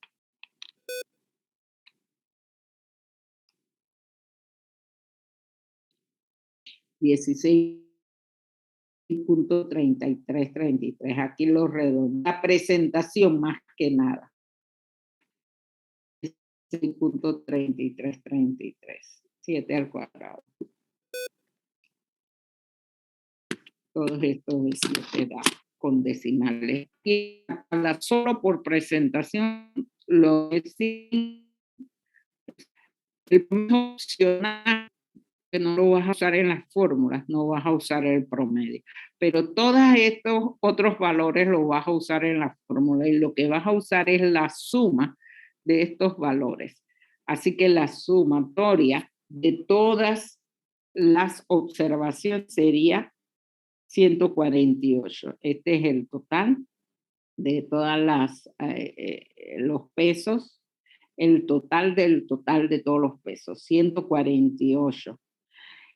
$16.3333. Aquí lo redondo. La presentación más que nada. 16.3333. 7 al cuadrado. Todos estos de 7 da con decimales. Y solo por presentación lo es el opcional, que no lo vas a usar en las fórmulas, no vas a usar el promedio. Pero todos estos otros valores los vas a usar en la fórmula y lo que vas a usar es la suma de estos valores. Así que la sumatoria de todas las observaciones sería 148. Este es el total de todas los pesos, el total del total de todos los pesos, 148.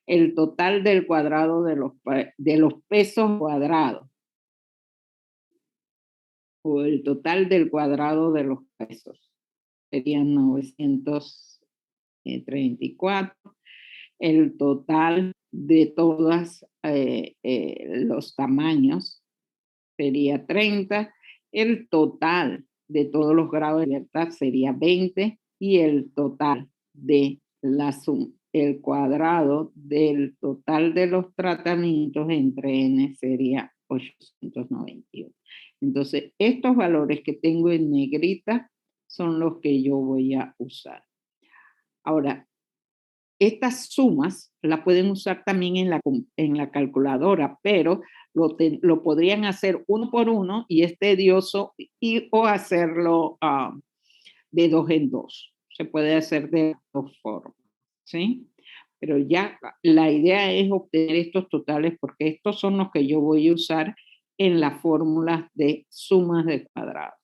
El total del cuadrado de los pesos cuadrados, o el total del cuadrado de los pesos, serían 934. El total de todos los tamaños sería 30. El total de todos los grados de libertad sería 20. Y el total de la suma, el cuadrado del total de los tratamientos entre n sería 891. Entonces, estos valores que tengo en negrita son los que yo voy a usar. Ahora, estas sumas las pueden usar también en la calculadora, pero lo podrían hacer uno por uno y es tedioso, o hacerlo de 2 en 2. Se puede hacer de 2 formas, ¿sí? Pero ya la idea es obtener estos totales porque estos son los que yo voy a usar en las fórmulas de sumas de cuadrados.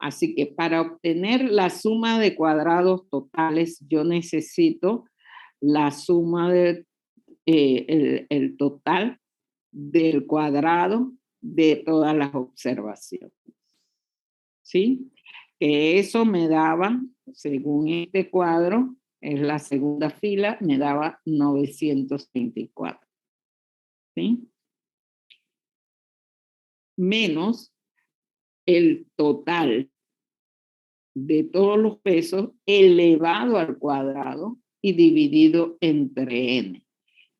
Así que para obtener la suma de cuadrados totales, yo necesito la suma del el total del cuadrado de todas las observaciones. ¿Sí? Que eso me daba, según este cuadro, es la segunda fila, me daba 924. ¿Sí? Menos el total de todos los pesos elevado al cuadrado y dividido entre n.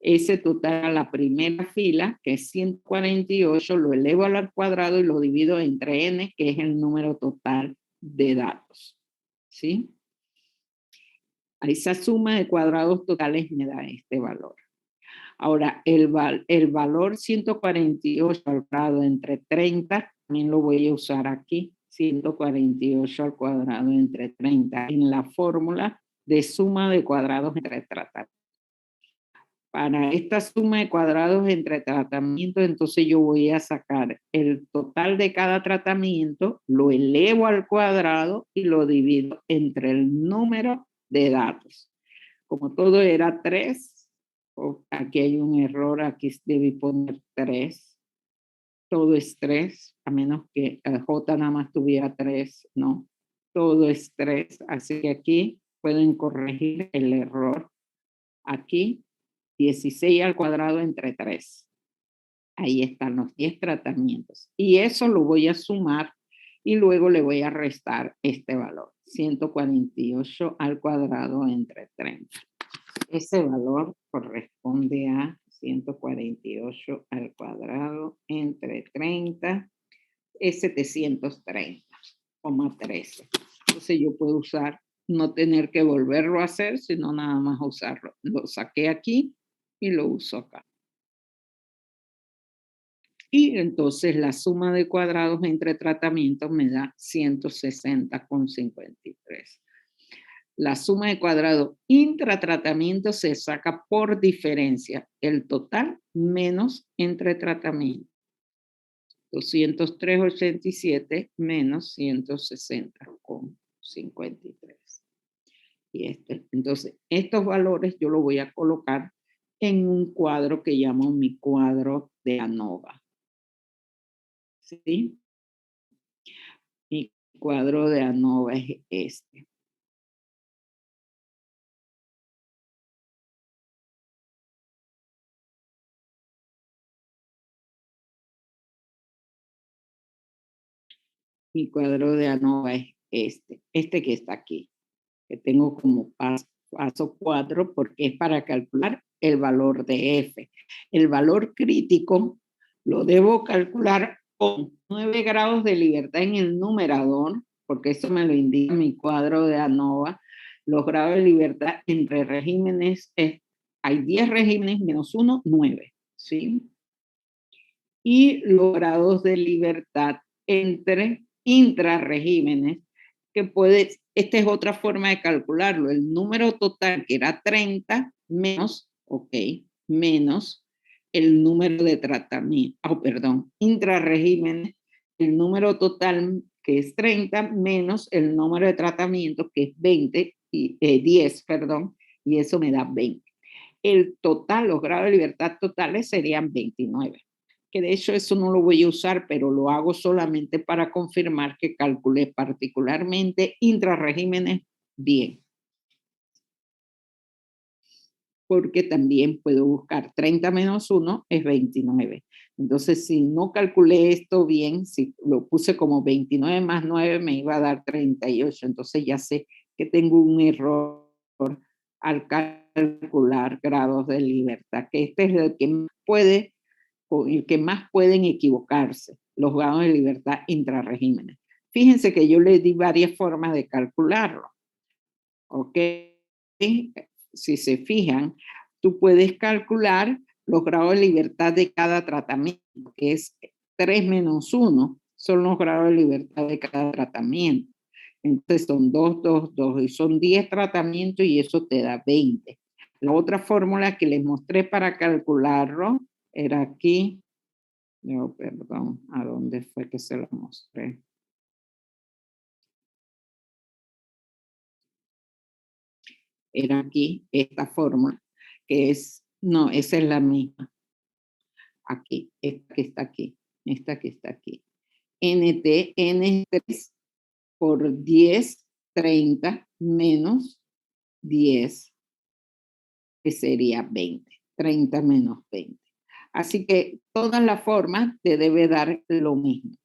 Ese total a la primera fila, que es 148, lo elevo al cuadrado y lo divido entre n, que es el número total de datos. ¿Sí? A esa suma de cuadrados totales me da este valor. Ahora, el valor 148 al cuadrado entre 30, también lo voy a usar aquí. 148 al cuadrado entre 30 en la fórmula de suma de cuadrados entre tratamientos. Para esta suma de cuadrados entre tratamientos, entonces yo voy a sacar el total de cada tratamiento, lo elevo al cuadrado y lo divido entre el número de datos. Como todo era 3, aquí hay un error, aquí debí poner 3. todo es 3, a menos que J nada más tuviera 3, no. Todo es 3, así que aquí pueden corregir el error. Aquí, 16 al cuadrado entre 3. Ahí están los 10 tratamientos. Y eso lo voy a sumar y luego le voy a restar este valor. 148 al cuadrado entre 30. Ese valor corresponde a 148 al cuadrado entre 30 es 730,13. Entonces yo puedo usar, no tener que volverlo a hacer, sino nada más usarlo. Lo saqué aquí y lo uso acá. Y entonces la suma de cuadrados entre tratamientos me da 160,53. La suma de cuadrados intratratamiento se saca por diferencia, el total menos entre tratamientos. 203,87 menos 160,53. Entonces, estos valores yo los voy a colocar en un cuadro que llamo mi cuadro de ANOVA. ¿Sí? Mi cuadro de ANOVA es este. Mi cuadro de ANOVA es este que está aquí, que tengo como paso 4 porque es para calcular el valor de F. El valor crítico lo debo calcular con 9 grados de libertad en el numerador, porque eso me lo indica mi cuadro de ANOVA. Los grados de libertad entre regímenes hay 10 regímenes menos 1, 9, ¿sí? Y los grados de libertad entre intrarregímenes, que esta es otra forma de calcularlo, el número total que era 30 menos, menos el número de tratamiento, intrarregímenes, el número total que es 30 menos el número de tratamiento que es 10, y eso me da 20. El total, los grados de libertad totales serían 29. Que de hecho eso no lo voy a usar, pero lo hago solamente para confirmar que calculé particularmente intrarregímenes bien. Porque también puedo buscar 30 menos 1 es 29. Entonces, si no calculé esto bien, si lo puse como 29 más 9, me iba a dar 38. Entonces ya sé que tengo un error al calcular grados de libertad, que este es el que más pueden equivocarse, los grados de libertad intrarregímenes. Fíjense que yo les di varias formas de calcularlo. ¿Ok? Si se fijan, tú puedes calcular los grados de libertad de cada tratamiento, que es 3 menos 1, son los grados de libertad de cada tratamiento. Entonces son 2, 2, 2, y son 10 tratamientos y eso te da 20. La otra fórmula que les mostré para calcularlo era aquí. Perdón, ¿a dónde fue que se lo mostré? Era aquí, esta fórmula, que es, no, esa es la misma. Aquí, esta que está aquí, esta que está aquí. NT, N3 por 10, 30 menos 10, que sería 20. 30 menos 20. Así que todas las formas te debe dar lo mismo.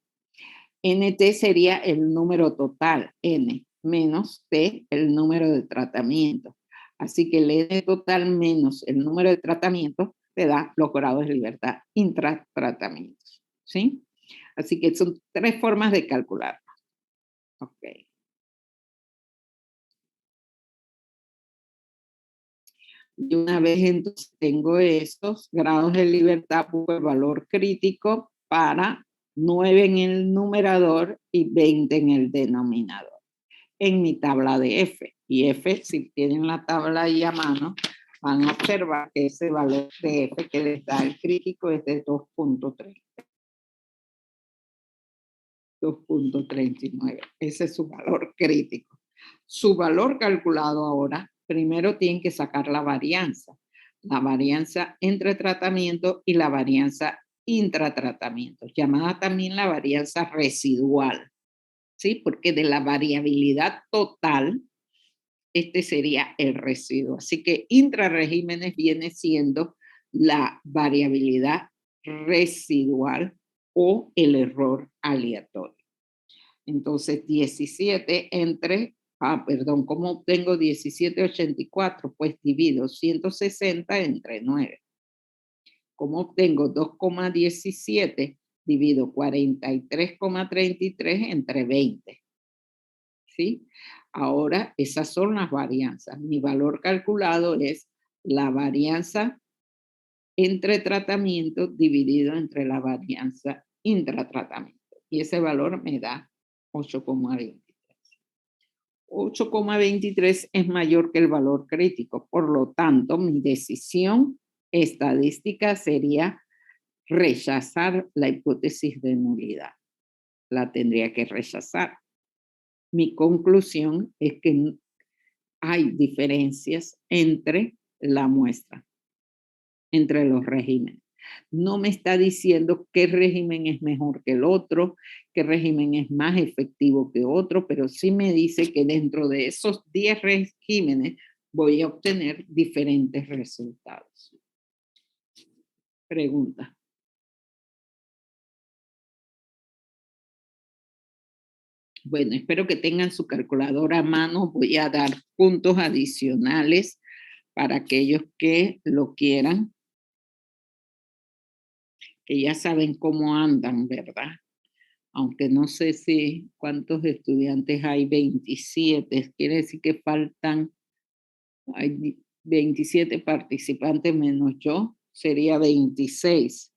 NT sería el número total, N, menos T, el número de tratamiento. Así que el N total menos el número de tratamientos te da los grados de libertad intratratamientos. ¿Sí? Así que son 3 formas de calcularlo. Ok. Y una vez entonces tengo estos grados de libertad, el valor crítico para 9 en el numerador y 20 en el denominador, en mi tabla de F. Y F, si tienen la tabla ahí a mano, van a observar que ese valor de F que les da el crítico es de 2.30. 2.39. Ese es su valor crítico. Su valor calculado ahora, primero tienen que sacar la varianza entre tratamiento y la varianza intratratamiento, llamada también la varianza residual, ¿sí? Porque de la variabilidad total, este sería el residuo. Así que intrarregímenes viene siendo la variabilidad residual o el error aleatorio. Entonces, 17 entre, ¿cómo obtengo 1784? Pues divido 160 entre 9. ¿Cómo obtengo 2,17? Divido 43,33 entre 20. ¿Sí? Ahora, esas son las varianzas. Mi valor calculado es la varianza entre tratamiento dividido entre la varianza intratratamiento. Y ese valor me da 8,23. 8,23 es mayor que el valor crítico. Por lo tanto, mi decisión estadística sería rechazar la hipótesis de nulidad. La tendría que rechazar. Mi conclusión es que hay diferencias entre la muestra, entre los regímenes. No me está diciendo qué régimen es mejor que el otro, qué régimen es más efectivo que otro, pero sí me dice que dentro de esos 10 regímenes voy a obtener diferentes resultados. Pregunta. Bueno, espero que tengan su calculadora a mano. Voy a dar puntos adicionales para aquellos que lo quieran, que ya saben cómo andan, ¿verdad? Aunque no sé si cuántos estudiantes hay, 27, quiere decir que faltan, hay 27 participantes menos yo, sería 26.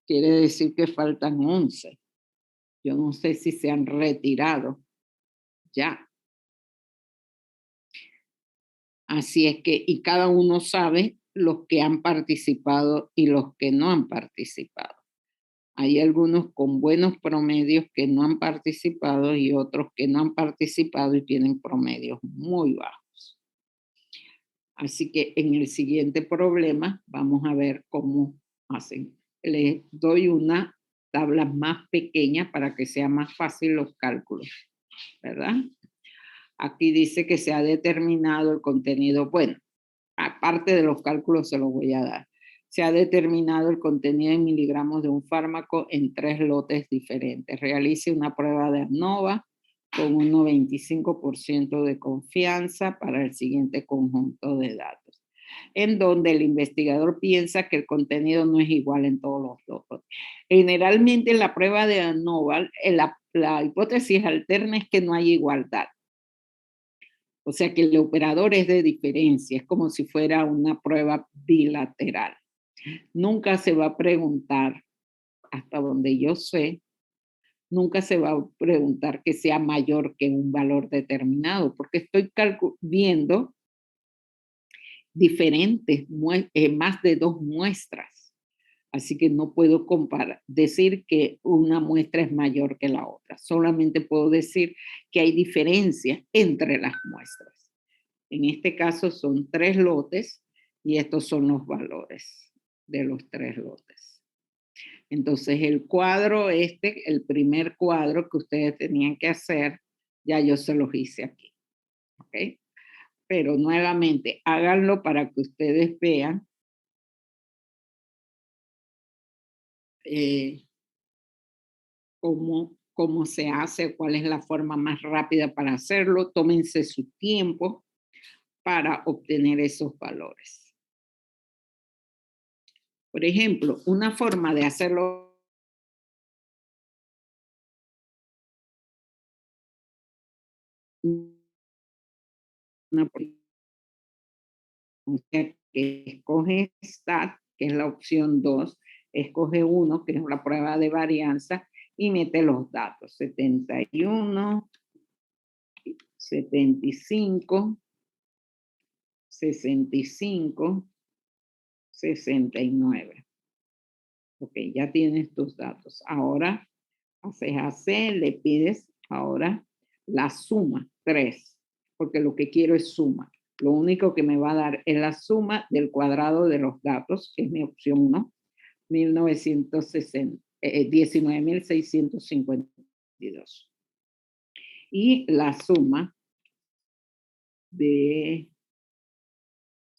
Quiere decir que faltan 11. Yo no sé si se han retirado ya. Así es que, y cada uno sabe los que han participado y los que no han participado. Hay algunos con buenos promedios que no han participado y otros que no han participado y tienen promedios muy bajos. Así que en el siguiente problema vamos a ver cómo hacen. Les doy una tabla más pequeña para que sea más fácil los cálculos, ¿verdad? Aquí dice que se ha determinado el contenido. Bueno, aparte de los cálculos se los voy a dar. Se ha determinado el contenido en miligramos de un fármaco en 3 lotes diferentes. Realice una prueba de ANOVA con un 95% de confianza para el siguiente conjunto de datos, en donde el investigador piensa que el contenido no es igual en todos los lotes. Generalmente en la prueba de ANOVA, la hipótesis alterna es que no hay igualdad. O sea que el operador es de diferencia, es como si fuera una prueba bilateral. Nunca se va a preguntar, hasta donde yo sé, nunca se va a preguntar que sea mayor que un valor determinado, porque estoy viendo diferentes, más de 2 muestras. Así que no puedo decir que una muestra es mayor que la otra. Solamente puedo decir que hay diferencias entre las muestras. En este caso son 3 lotes y estos son los valores de los 3 lotes. Entonces el cuadro el primer cuadro que ustedes tenían que hacer, ya yo se los hice aquí. ¿Ok? Pero nuevamente, háganlo para que ustedes vean cómo se hace, cuál es la forma más rápida para hacerlo. Tómense su tiempo para obtener esos valores. Por ejemplo, una forma de hacerlo que escoge STAT, que es la opción 2, escoge 1, que es la prueba de varianza, y mete los datos, 71, 75, 65, 69. Ok, ya tienes tus datos. Ahora haces AC, le pides ahora la suma, 3, porque lo que quiero es suma. Lo único que me va a dar es la suma del cuadrado de los datos, que es mi opción 1, 19.652. Y la suma de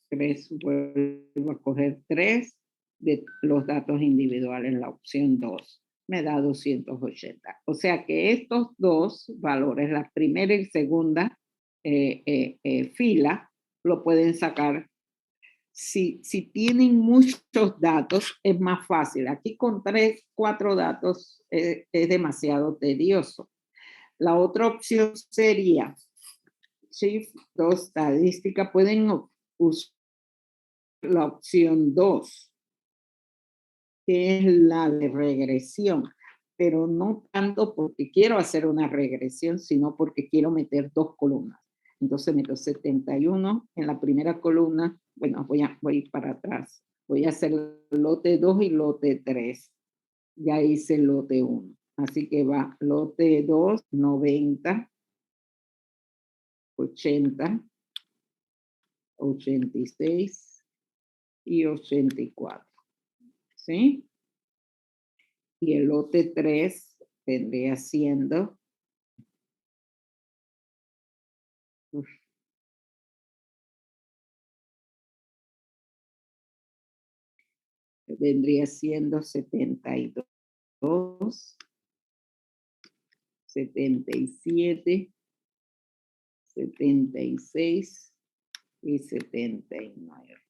3, vuelvo a coger 3 de los datos individuales en la opción 2. Me da 280. O sea que estos dos valores, la primera y segunda fila, lo pueden sacar. Si tienen muchos datos, es más fácil. Aquí con 3, 4 datos es demasiado tedioso. La otra opción sería Shift 2 estadística. Pueden usar la opción 2, que es la de regresión, pero no tanto porque quiero hacer una regresión, sino porque quiero meter 2 columnas. Entonces meto 71 en la primera columna. Bueno, voy para atrás. Voy a hacer lote 2 y lote 3. Ya hice lote 1. Así que va lote 2, 90, 80, 86 y 84. ¿Sí? Y el lote 3 vendría siendo vendría siendo 72, 77, 76 y 79.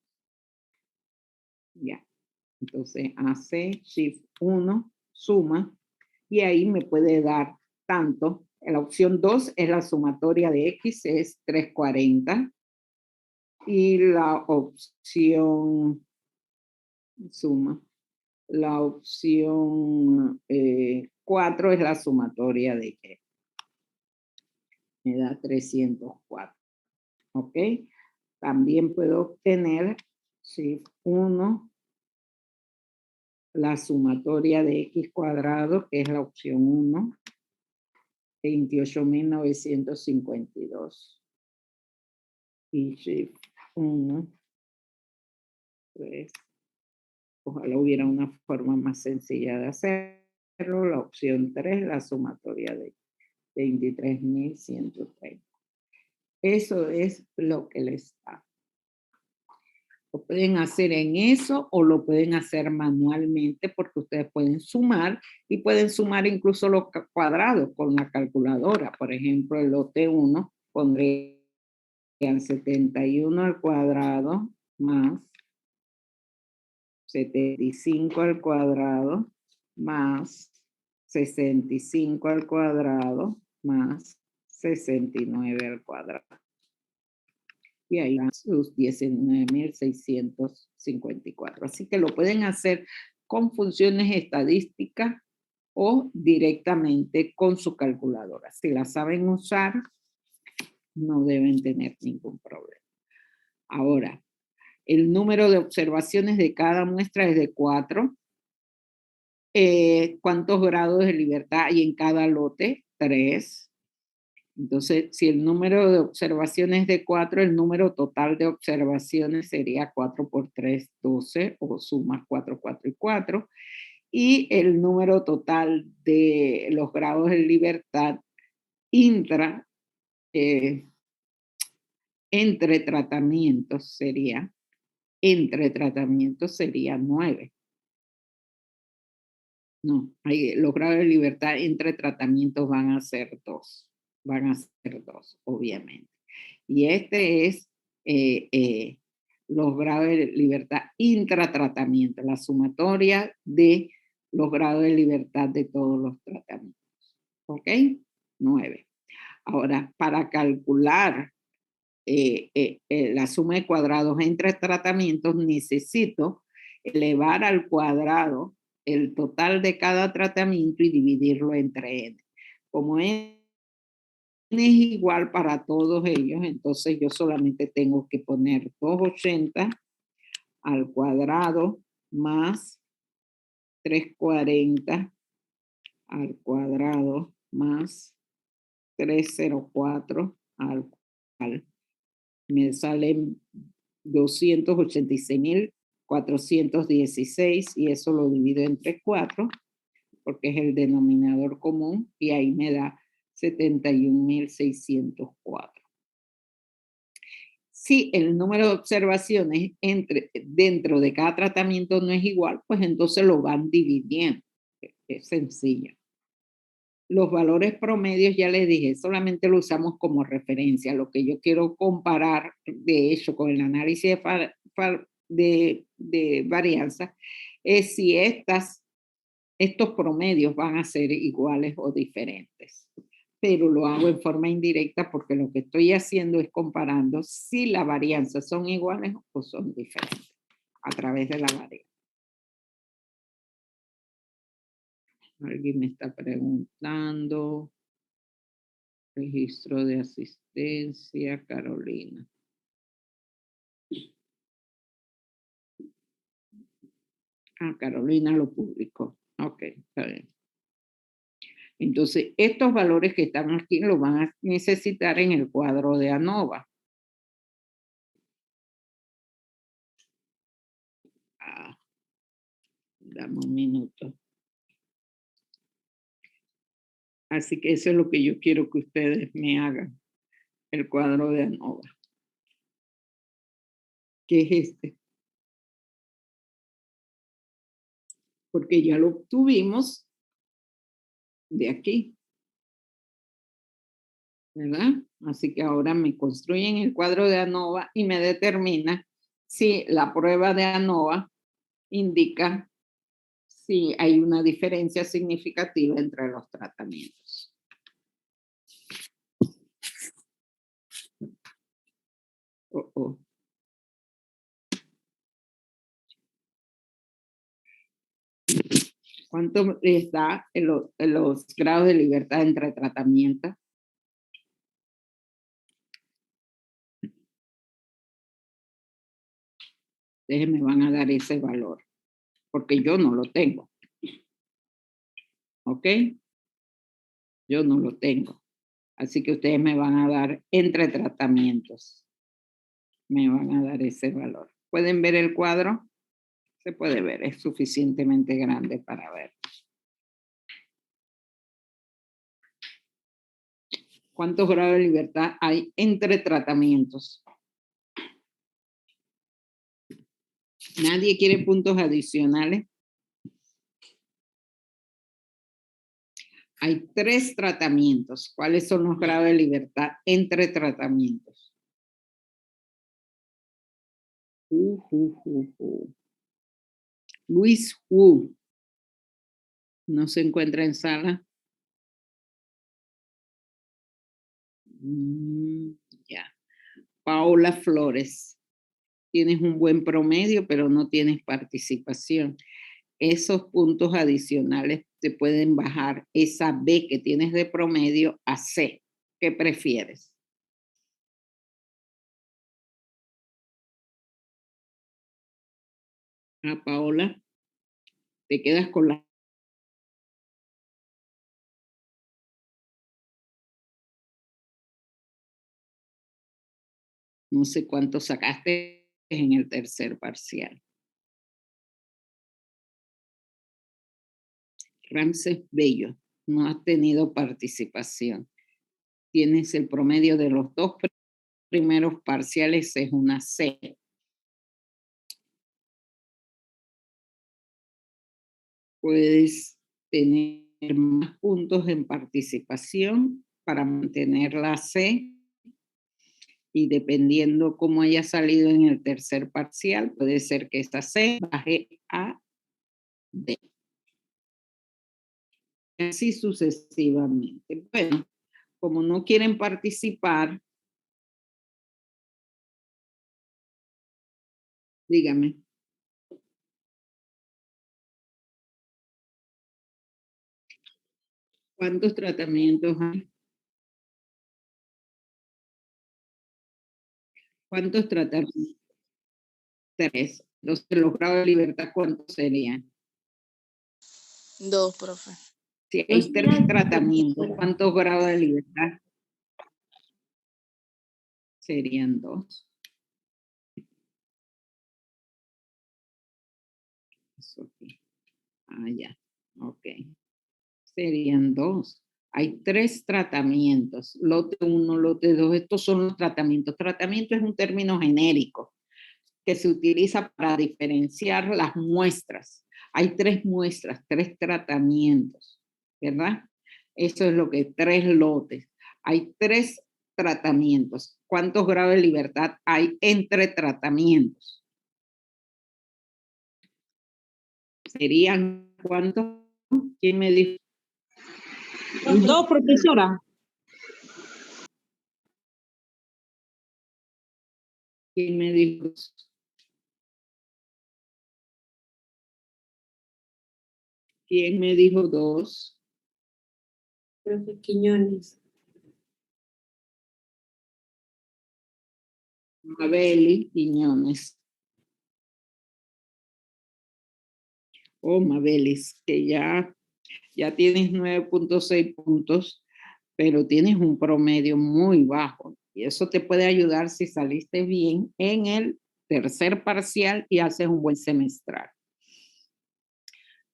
Ya. Entonces hace Shift 1, suma, y ahí me puede dar tanto. La opción 2 es la sumatoria de X, es 340. Y la opción suma. La opción 4 es la sumatoria de que me da 304. ¿Ok? También puedo obtener Shift 1, la sumatoria de X cuadrado, que es la opción 1, 28.952. Y Shift 1, 3. Ojalá hubiera una forma más sencilla de hacerlo. La opción 3, la sumatoria de 23.130. Eso es lo que les da. Lo pueden hacer en eso o lo pueden hacer manualmente porque ustedes pueden sumar y pueden sumar incluso los cuadrados con la calculadora. Por ejemplo, el lote 1 pondrían 71 al cuadrado más 75 al cuadrado más 65 al cuadrado más 69 al cuadrado. Y ahí van sus 19.654. Así que lo pueden hacer con funciones estadísticas o directamente con su calculadora. Si la saben usar, no deben tener ningún problema. Ahora, el número de observaciones de cada muestra es de 4. ¿Cuántos grados de libertad hay en cada lote? 3. Entonces, si el número de observaciones es de 4, el número total de observaciones sería 4 por 3, 12, o sumas 4, 4 y 4. Y el número total de los grados de libertad entre tratamientos sería 9. No, los grados de libertad entre tratamientos van a ser 2. Van a ser 2, obviamente. Y este es los grados de libertad intratratamiento, la sumatoria de los grados de libertad de todos los tratamientos. ¿Ok? 9. Ahora, para calcular la suma de cuadrados entre tratamientos, necesito elevar al cuadrado el total de cada tratamiento y dividirlo entre n. Como n es igual para todos ellos, entonces yo solamente tengo que poner 280 al cuadrado más 340 al cuadrado más 304 al cuadrado. Me salen 286.000 416 y eso lo divido entre 4 porque es el denominador común y ahí me da 71.604. Si el número de observaciones dentro de cada tratamiento no es igual, pues entonces lo van dividiendo. Es sencillo. Los valores promedios, ya les dije, solamente lo usamos como referencia. Lo que yo quiero comparar, de hecho, con el análisis de varianza, es si estos promedios van a ser iguales o diferentes. Pero lo hago en forma indirecta porque lo que estoy haciendo es comparando si las varianzas son iguales o son diferentes a través de la varianza. Alguien me está preguntando. Registro de asistencia, Carolina. Carolina lo publicó. Ok, está bien. Entonces, estos valores que están aquí los van a necesitar en el cuadro de ANOVA. Dame un minuto. Así que eso es lo que yo quiero que ustedes me hagan. El cuadro de ANOVA. ¿Qué es este? Porque ya lo obtuvimos de aquí. ¿Verdad? Así que ahora me construyen el cuadro de ANOVA y me determina si la prueba de ANOVA indica si hay una diferencia significativa entre los tratamientos. ¿Cuánto está en los grados de libertad entre tratamientos? Ustedes me van a dar ese valor, porque yo no lo tengo. ¿Ok? Yo no lo tengo. Así que ustedes me van a dar entre tratamientos. Me van a dar ese valor. ¿Pueden ver el cuadro? Se puede ver, es suficientemente grande para ver. ¿Cuántos grados de libertad hay entre tratamientos? ¿Nadie quiere puntos adicionales? Hay 3 tratamientos. ¿Cuáles son los grados de libertad entre tratamientos? Luis Wu. ¿No se encuentra en sala? Ya. Paola Flores. Tienes un buen promedio, pero no tienes participación. Esos puntos adicionales te pueden bajar esa B que tienes de promedio a C. ¿Qué prefieres? Paola, te quedas con la... No sé cuánto sacaste en el tercer parcial. Ramses Bello, no has tenido participación. Tienes el promedio de los 2 primeros parciales, es una C. Puedes tener más puntos en participación para mantener la C y dependiendo cómo haya salido en el tercer parcial, puede ser que esta C baje a D. Así sucesivamente. Bueno, como no quieren participar, dígame. ¿Cuántos tratamientos hay? ¿Cuántos tratamientos? 3. Entonces, los grados de libertad, ¿cuántos serían? 2, profe. Si hay 3 tratamientos, ¿cuántos grados de libertad? Serían 2. Eso aquí. Ah, ya. Ok. Serían 2. Hay 3 tratamientos. Lote 1, lote 2. Estos son los tratamientos. Tratamiento es un término genérico que se utiliza para diferenciar las muestras. Hay 3 muestras, 3 tratamientos, ¿verdad? Eso es lo que 3 lotes. Hay 3 tratamientos. ¿Cuántos grados de libertad hay entre tratamientos? ¿Serían cuántos? ¿Quién me dijo? 2, profesora. ¿Quién me dijo? ¿Quién me dijo 2? Profe Quiñones. Mabeli Quiñones. Oh, Mabelis, que ya tienes 9.6 puntos, pero tienes un promedio muy bajo. Y eso te puede ayudar si saliste bien en el tercer parcial y haces un buen semestral.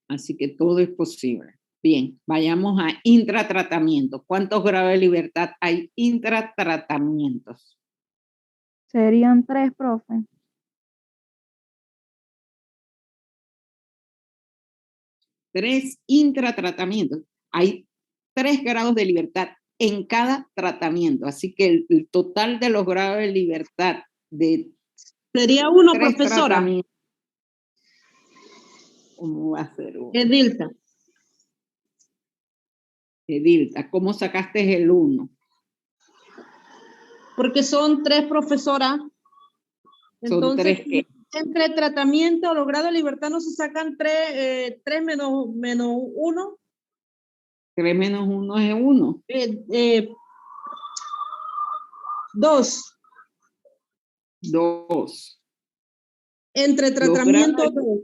Así que todo es posible. Bien, vayamos a intratratamiento. ¿Cuántos grados de libertad hay intratratamientos? Serían 3, profe. 3 intratratamientos. Hay 3 grados de libertad en cada tratamiento. Así que el total de los grados de libertad de Sería 1, 3 profesora. tratamientos. ¿Cómo va a ser uno? Edilta. Edilta, ¿cómo sacaste el 1? Porque son 3, profesora. Son 3 que entre tratamiento, los grados de libertad no se sacan 3 menos 1. 3 menos 1 es 1. 2. 2. Entre tratamiento, 2.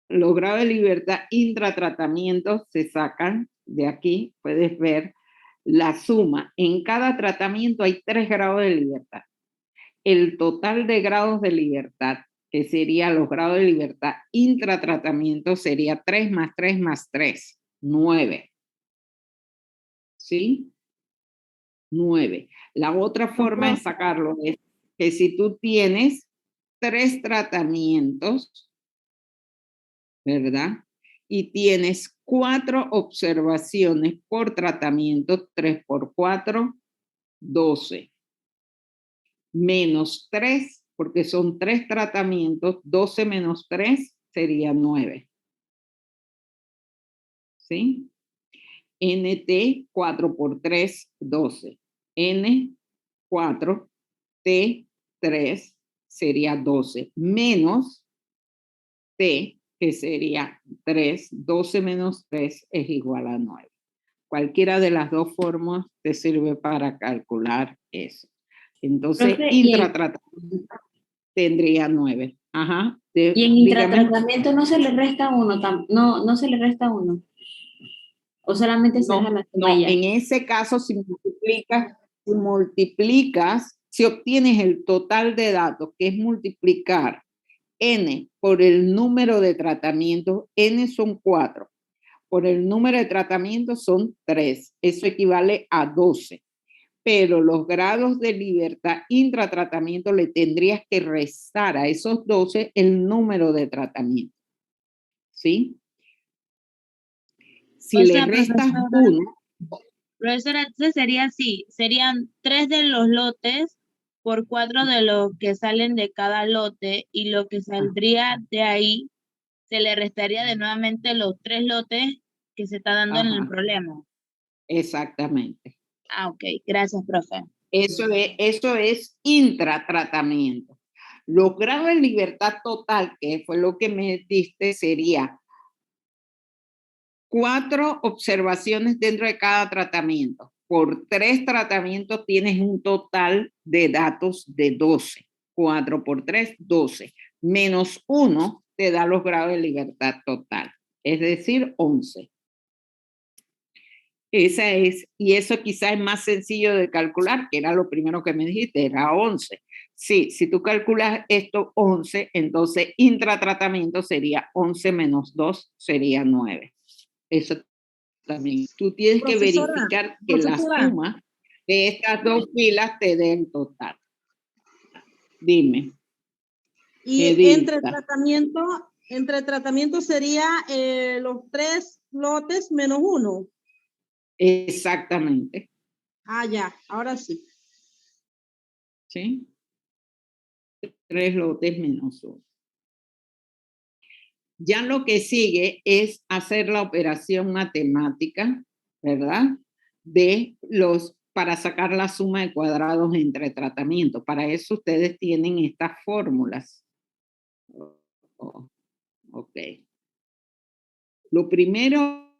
Los grados de libertad intratratamiento se sacan de aquí. Puedes ver la suma. En cada tratamiento hay 3 grados de libertad. El total de grados de libertad, que sería los grados de libertad intratratamiento, sería 3 más 3 más 3, 9. ¿Sí? 9. La otra forma de sacarlo es que si tú tienes 3 tratamientos, ¿verdad? Y tienes 4 observaciones por tratamiento, 3 por 4, 12. Menos 3, porque son 3 tratamientos, 12 menos 3 sería 9. ¿Sí? NT 4 por 3, 12. N 4, T 3 sería 12. Menos T, que sería 3. 12 menos 3 es igual a 9. Cualquiera de las dos formas te sirve para calcular eso. Entonces, Profe, intratratamiento tendría 9. Ajá. y en Dígame. intratratamiento no se le resta 1, no se le resta 1. O solamente se deja la suma No, ya. en ese caso, si multiplicas, si obtienes el total de datos, que es multiplicar n por el número de tratamientos, n son 4, por el número de tratamientos son 3, eso equivale a 12. Pero los grados de libertad intratratamiento le tendrías que restar a esos 12 el número de tratamiento. ¿Sí? Si O le sea, restas profesora, 1, profesora, entonces sería así, serían 3 de los lotes por 4 de los que salen de cada lote, y lo que saldría de ahí se le restaría de nuevamente los 3 lotes que se está dando en el ajá, problema. exactamente. Ah, ok, gracias, profe. Eso es intratratamiento. Los grados de libertad total, que fue lo que me diste, sería 4 observaciones dentro de cada tratamiento. Por 3 tratamientos tienes un total de datos de 12. 4 por 3, 12. Menos 1 te da los grados de libertad total, es decir, 11. Esa es, y eso quizás es más sencillo de calcular, que era lo primero que me dijiste, era 11. Sí, si tú calculas esto 11, entonces intratratamiento sería 11 menos 2, sería 9. Eso también. Tú tienes que Profesora, verificar que la profesora. suma de estas dos filas te dé el total. Dime. Y Edilza. entre tratamiento sería los 3 lotes menos 1. Exactamente. Ah, ya, ahora sí. ¿Sí? 3 lotes menos 1. Ya lo que sigue es hacer la operación matemática, ¿verdad? Para sacar la suma de cuadrados entre tratamientos. Para eso ustedes tienen estas fórmulas. Ok. Lo primero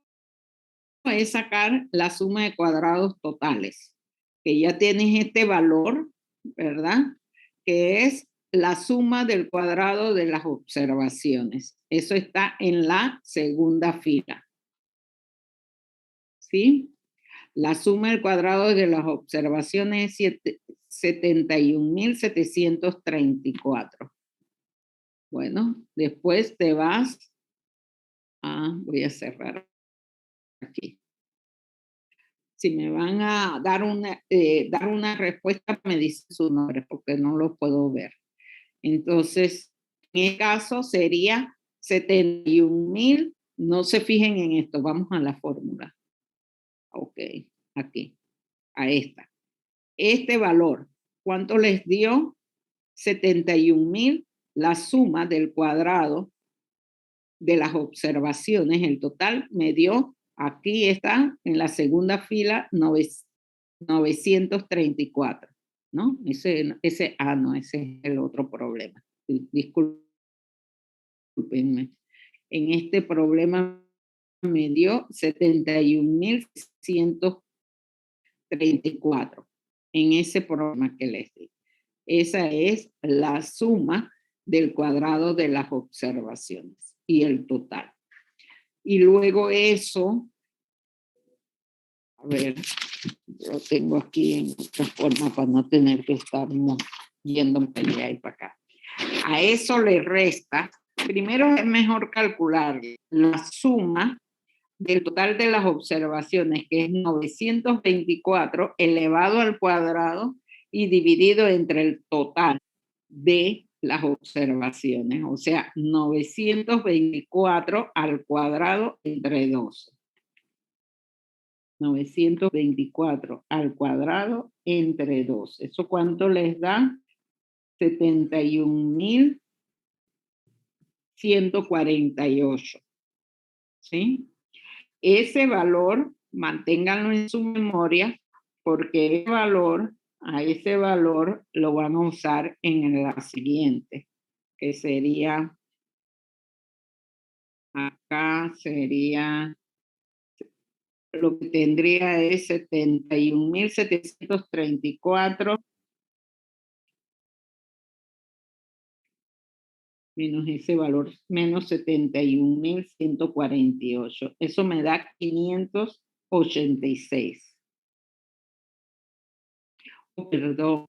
es sacar la suma de cuadrados totales, que ya tienes este valor, ¿verdad? Que es la suma del cuadrado de las observaciones. Eso está en la segunda fila. ¿Sí? La suma del cuadrado de las observaciones es 71.734. Bueno, después te vas a, voy a cerrar aquí. Si me van a dar una respuesta, me dicen su nombre porque no lo puedo ver. Entonces, en este caso sería 71.000. No se fijen en esto, vamos a la fórmula. Ok, aquí, a esta. Este valor, ¿cuánto les dio? 71.000, la suma del cuadrado de las observaciones, el total me dio, aquí está, en la segunda fila, 934, ¿no? Ese es el otro problema. Discúlpenme. En este problema me dio 71.134 en ese problema que les di. Esa es la suma del cuadrado de las observaciones y el total. Y luego eso, a ver, lo tengo aquí en otra forma para no tener que estar yendo para allá y para acá. A eso le resta, primero es mejor calcular la suma del total de las observaciones, que es 924 elevado al cuadrado y dividido entre el total de las observaciones, o sea, 924 al cuadrado entre 12. 924 al cuadrado entre 12. ¿Eso cuánto les da? 71.148. ¿Sí? Ese valor, manténganlo en su memoria, porque a ese valor lo van a usar en la siguiente, que sería, acá sería, lo que tendría es 71.734 menos ese valor, menos 71.148. Eso me da 586. Oh, perdón.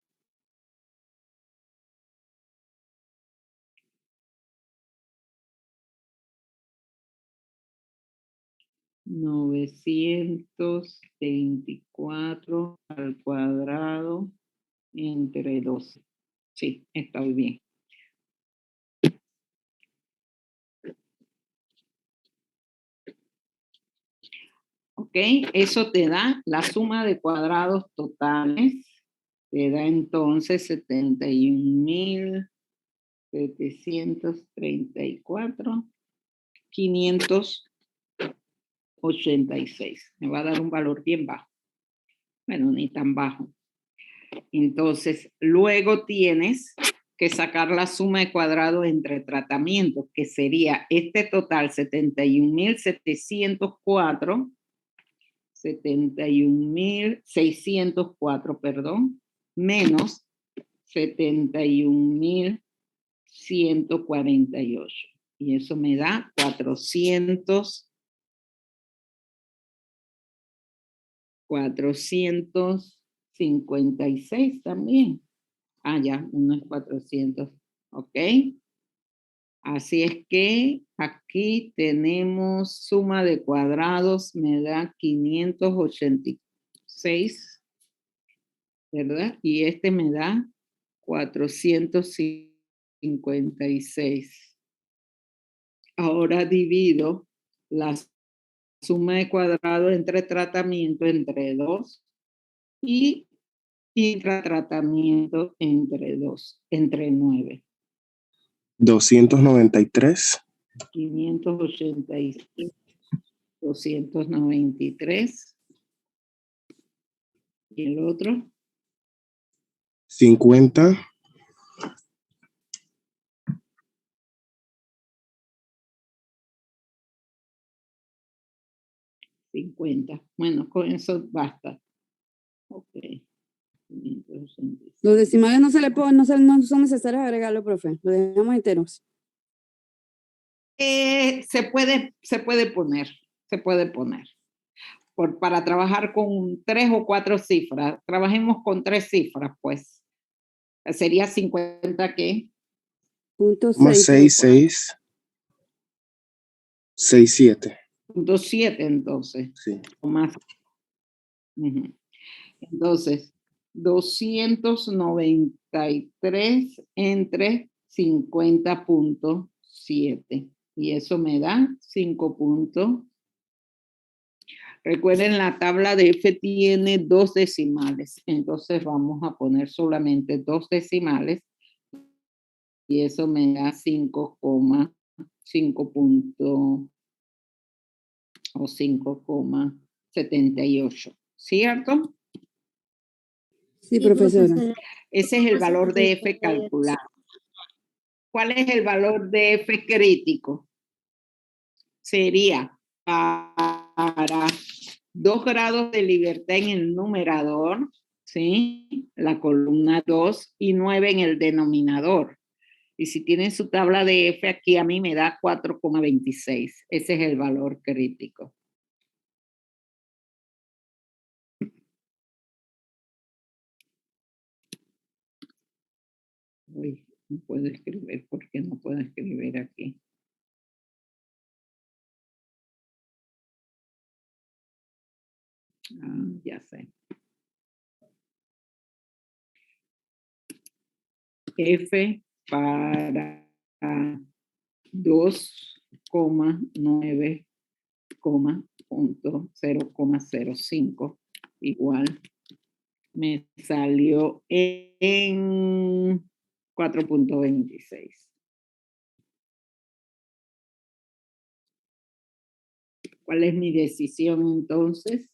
$924 al cuadrado entre 12. Sí, está bien. Ok, eso te da la suma de cuadrados totales. Te da entonces 71.734, 586. Me va a dar un valor bien bajo. Bueno, ni tan bajo. Entonces, luego tienes que sacar la suma de cuadrado entre tratamientos, que sería este total 71.704, 71.604, perdón, menos 71.148. Y eso me da 456 también. Ah, ya, 1 es 400. Ok. Así es que aquí tenemos suma de cuadrados, me da 586, ¿verdad? Y este me da 456. Ahora divido la suma de cuadrados entre tratamiento entre 2 y intratratamiento entre 9. 293. 586, 293. ¿Y el otro? 50. 50. Bueno, con eso basta. Ok. 586. Los decimales no se le ponen, no son necesarios agregarlo, profe. Lo dejamos enteros. Se puede poner. Para trabajar con 3 o 4 cifras. Trabajemos con 3 cifras, pues. Sería 50, ¿qué? Punto Más 6. 67. Punto 7, entonces. Sí. O más. Entonces, 293 entre 50.7. Y eso me da 5 puntos. Recuerden, la tabla de F tiene 2 decimales. Entonces vamos a poner solamente 2 decimales. Y eso me da 5,5 puntos o 5,78. ¿Cierto? Sí, profesora. Ese es el valor de F calculado. ¿Cuál es el valor de F crítico? Sería para 2 grados de libertad en el numerador, ¿sí? La columna 2 y 9 en el denominador. Y si tienen su tabla de F aquí, a mí me da 4,26. Ese es el valor crítico. Uy, no puedo escribir. ¿Por qué no puedo escribir aquí? Ah, ya sé. F para 2,9, 0,05 igual me salió en 4,26. ¿Cuál es mi decisión entonces?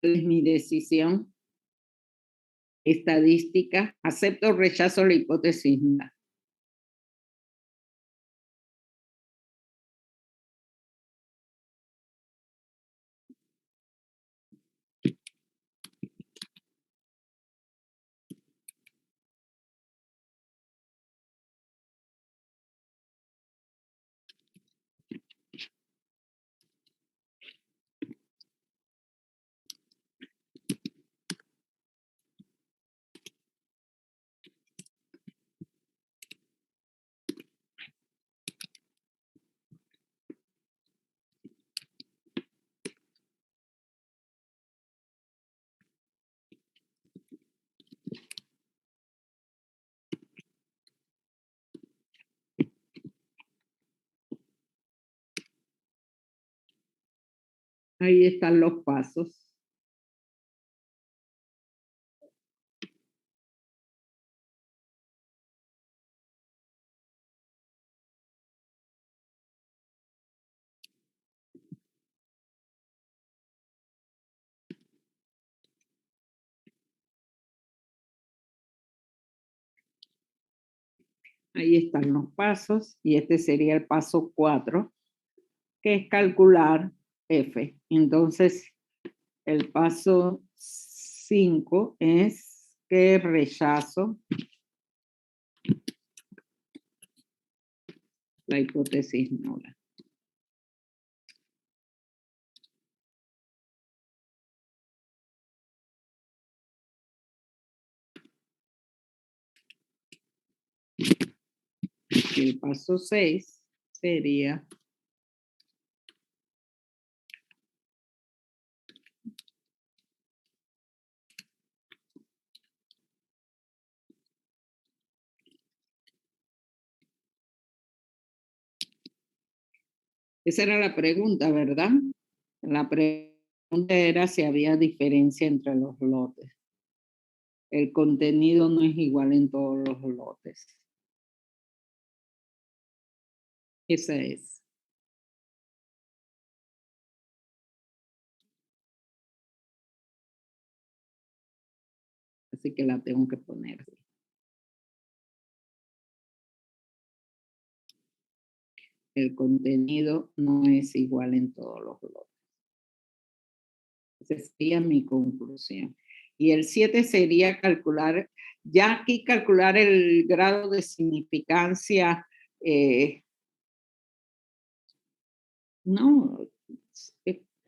¿Cuál es mi decisión? Estadística. ¿Acepto o rechazo la hipótesis? Ahí están los pasos. Ahí están los pasos y este sería el paso 4, que es calcular F. Entonces, el paso 5 es que rechazo la hipótesis nula. Y el paso 6 sería esa era la pregunta, ¿verdad? La pregunta era si había diferencia entre los lotes. El contenido no es igual en todos los lotes. Esa es. Así que la tengo que poner. El contenido no es igual en todos los lotes. Esa sería mi conclusión. Y el 7 sería calcular, ya aquí calcular el grado de significancia. No,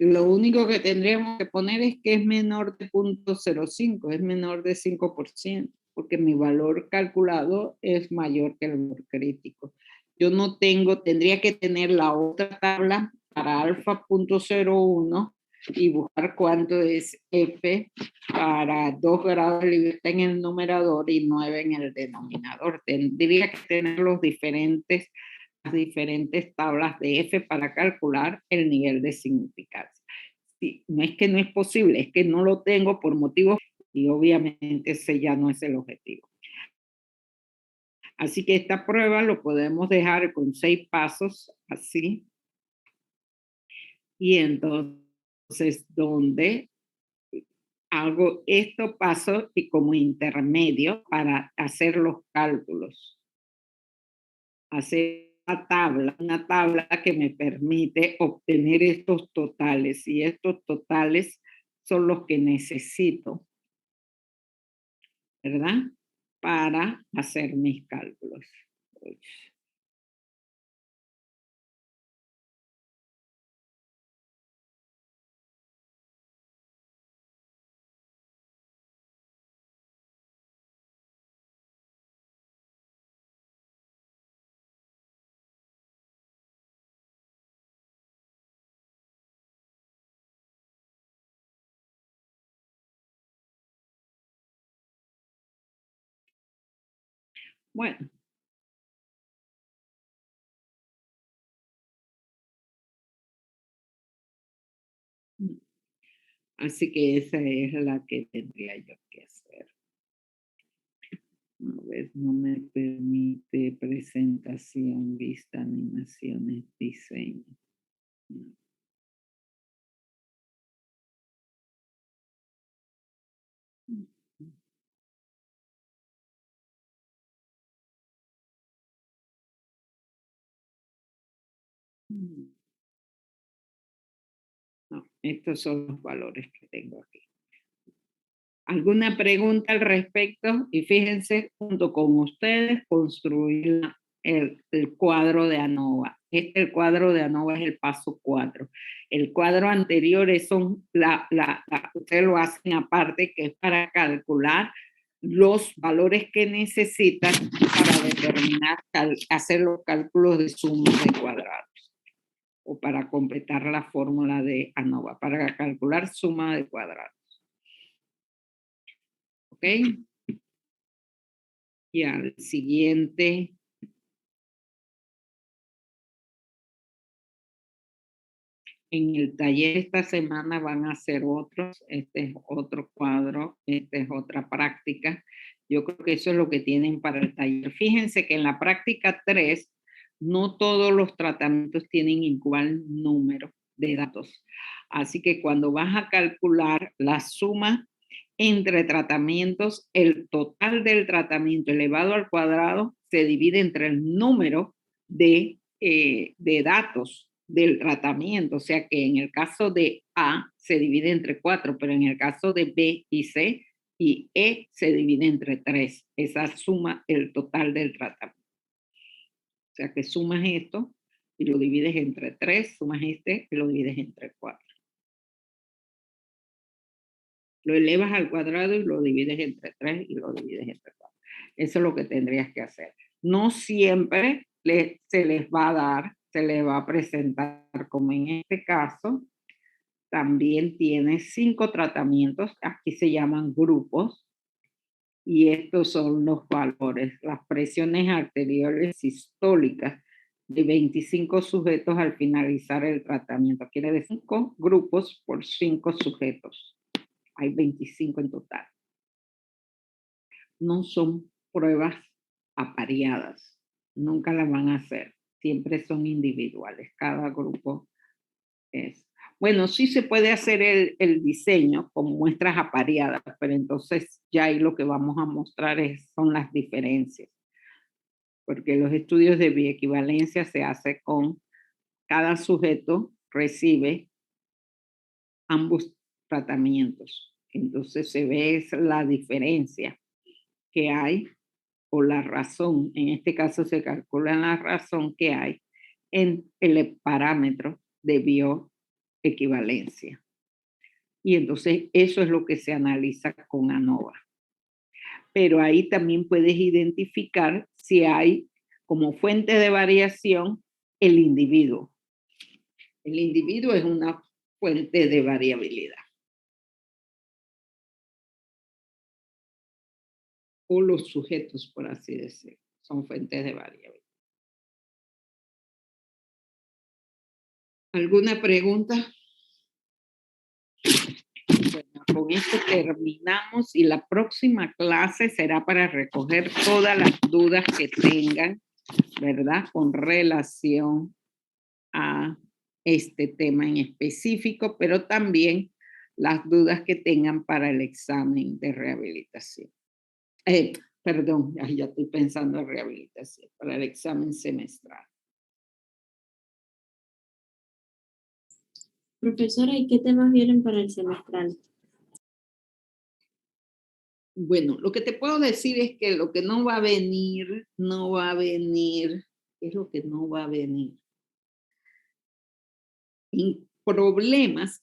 lo único que tendríamos que poner es que es menor de 0.05, es menor de 5%, porque mi valor calculado es mayor que el valor crítico. Yo no tengo, tendría que tener la otra tabla para alfa 0.01 y buscar cuánto es F para 2 grados de libertad en el numerador y 9 en el denominador. Tendría que tener las diferentes tablas de F para calcular el nivel de significancia. Sí, no es que no es posible, es que no lo tengo por motivos y obviamente ese ya no es el objetivo. Así que esta prueba lo podemos dejar con 6 pasos, así. Y entonces, donde hago estos pasos y como intermedio para hacer los cálculos. Hacer una tabla que me permite obtener estos totales. Y estos totales son los que necesito, ¿verdad? Para hacer mis cálculos. Bueno. Así que esa es la que tendría yo que hacer. A ver, no me permite presentación, vista, animaciones, diseño. No, estos son los valores que tengo aquí. ¿Alguna pregunta al respecto? Y fíjense, junto con ustedes, construir el cuadro de ANOVA. El cuadro de ANOVA es el paso 4. El cuadro anterior es ustedes lo hacen aparte, que es para calcular los valores que necesitan para determinar, hacer los cálculos de suma de cuadrados. O para completar la fórmula de ANOVA, para calcular suma de cuadrados. ¿Ok? Y al siguiente. En el taller esta semana van a hacer otros. Este es otro cuadro, esta es otra práctica. Yo creo que eso es lo que tienen para el taller. Fíjense que en la práctica 3, no todos los tratamientos tienen igual número de datos. Así que cuando vas a calcular la suma entre tratamientos, el total del tratamiento elevado al cuadrado se divide entre el número de datos del tratamiento. O sea que en el caso de A se divide entre 4, pero en el caso de B y C y E se divide entre 3. Esa suma el total del tratamiento. O sea que sumas esto y lo divides entre 3, sumas este y lo divides entre 4. Lo elevas al cuadrado y lo divides entre 3 y lo divides entre 4. Eso es lo que tendrías que hacer. No siempre se les va a dar, se les va a presentar, como en este caso, también tiene 5 tratamientos, aquí se llaman grupos, y estos son los valores, las presiones arteriales sistólicas de 25 sujetos al finalizar el tratamiento. Quiere decir 5 grupos por 5 sujetos. Hay 25 en total. No son pruebas apareadas, nunca las van a hacer, siempre son individuales, cada grupo es. Bueno, sí se puede hacer el diseño con muestras apareadas, pero entonces ya ahí lo que vamos a mostrar son las diferencias, porque los estudios de bioequivalencia se hace con cada sujeto recibe ambos tratamientos, entonces se ve la diferencia que hay o la razón, en este caso se calcula la razón que hay en el parámetro de bioequivalencia. Y entonces eso es lo que se analiza con ANOVA. Pero ahí también puedes identificar si hay como fuente de variación el individuo. El individuo es una fuente de variabilidad. O los sujetos, por así decirlo, son fuentes de variabilidad. ¿Alguna pregunta? Bueno, con esto terminamos y la próxima clase será para recoger todas las dudas que tengan, ¿verdad? Con relación a este tema en específico, pero también las dudas que tengan para el examen de rehabilitación. Perdón, ya estoy pensando en rehabilitación, para el examen semestral. Profesora, ¿y qué temas vienen para el semestral? Bueno, lo que te puedo decir es que lo que no va a venir, ¿qué es lo que no va a venir? En problemas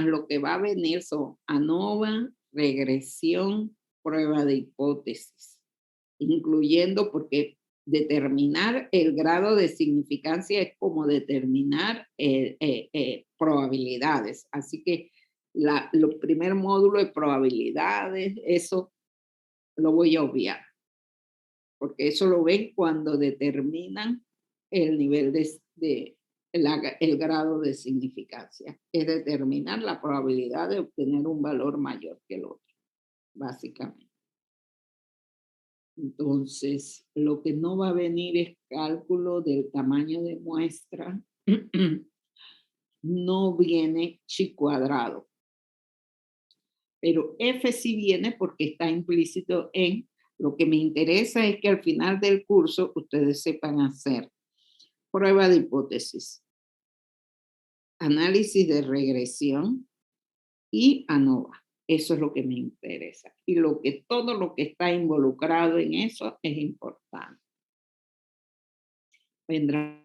lo que va a venir son ANOVA, regresión, prueba de hipótesis, incluyendo porque determinar el grado de significancia es como determinar probabilidades. Así que el primer módulo de probabilidades, eso lo voy a obviar, porque eso lo ven cuando determinan el nivel el grado de significancia. Es determinar la probabilidad de obtener un valor mayor que el otro, básicamente. Entonces, lo que no va a venir es cálculo del tamaño de muestra. No viene chi cuadrado. Pero F sí viene porque está implícito en lo que me interesa es que al final del curso ustedes sepan hacer prueba de hipótesis, análisis de regresión y ANOVA. Eso es lo que me interesa. Y todo lo que está involucrado en eso es importante. Vendrá.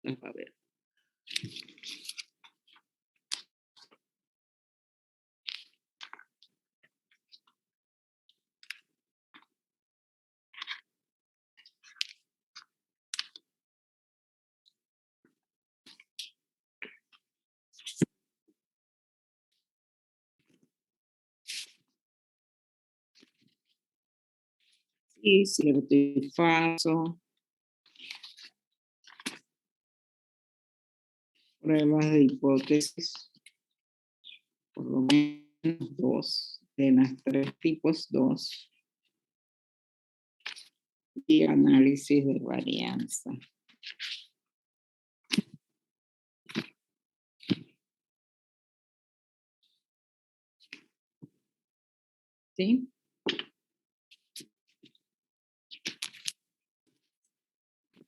A ver. Y cierto y falso. Pruebas de hipótesis. Por lo menos 2. De las 3 tipos, 2. Y análisis de varianza. ¿Sí?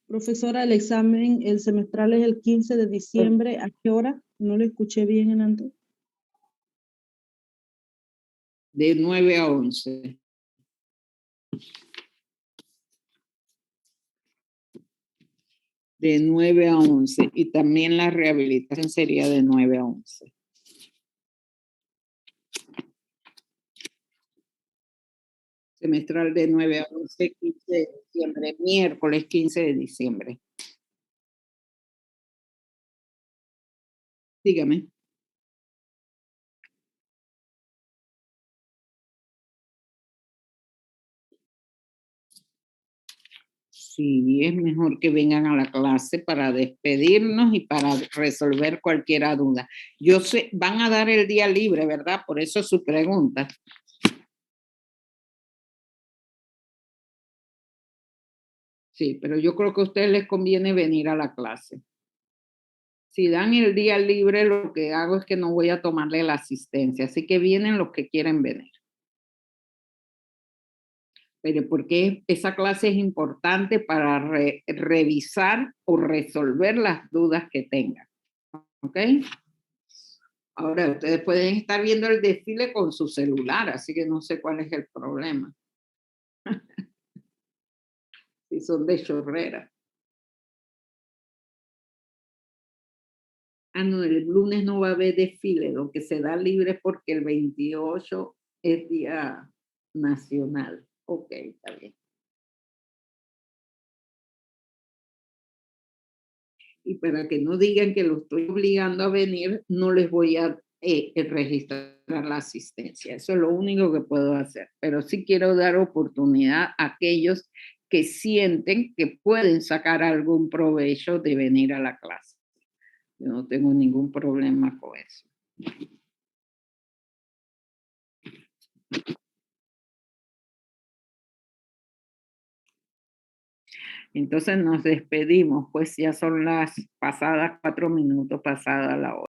Profesora, el examen, el semestral es el 15 de diciembre. ¿A qué hora? No lo escuché bien en antes. De 9 a 11. De 9 a 11. Y también la rehabilitación sería de 9 a 11. Semestral de 9 a 11, 15 de diciembre, miércoles 15 de diciembre. Dígame. Sí, es mejor que vengan a la clase para despedirnos y para resolver cualquier duda. Yo sé, van a dar el día libre, ¿verdad? Por eso su pregunta. Sí, pero yo creo que a ustedes les conviene venir a la clase. Si dan el día libre, lo que hago es que no voy a tomarle la asistencia, así que vienen los que quieren venir. Pero porque esa clase es importante para revisar o resolver las dudas que tengan. ¿Ok? Ahora, ustedes pueden estar viendo el desfile con su celular, así que no sé cuál es el problema. Si son de chorrera. Ah, no, el lunes no va a haber desfile, lo que se da libre porque el 28 es día nacional. Ok, está bien. Y para que no digan que lo estoy obligando a venir, no les voy a registrar la asistencia. Eso es lo único que puedo hacer. Pero sí quiero dar oportunidad a aquellos que sienten que pueden sacar algún provecho de venir a la clase. Yo no tengo ningún problema con eso. Entonces nos despedimos, pues ya son las pasadas 4 minutos, pasada la hora.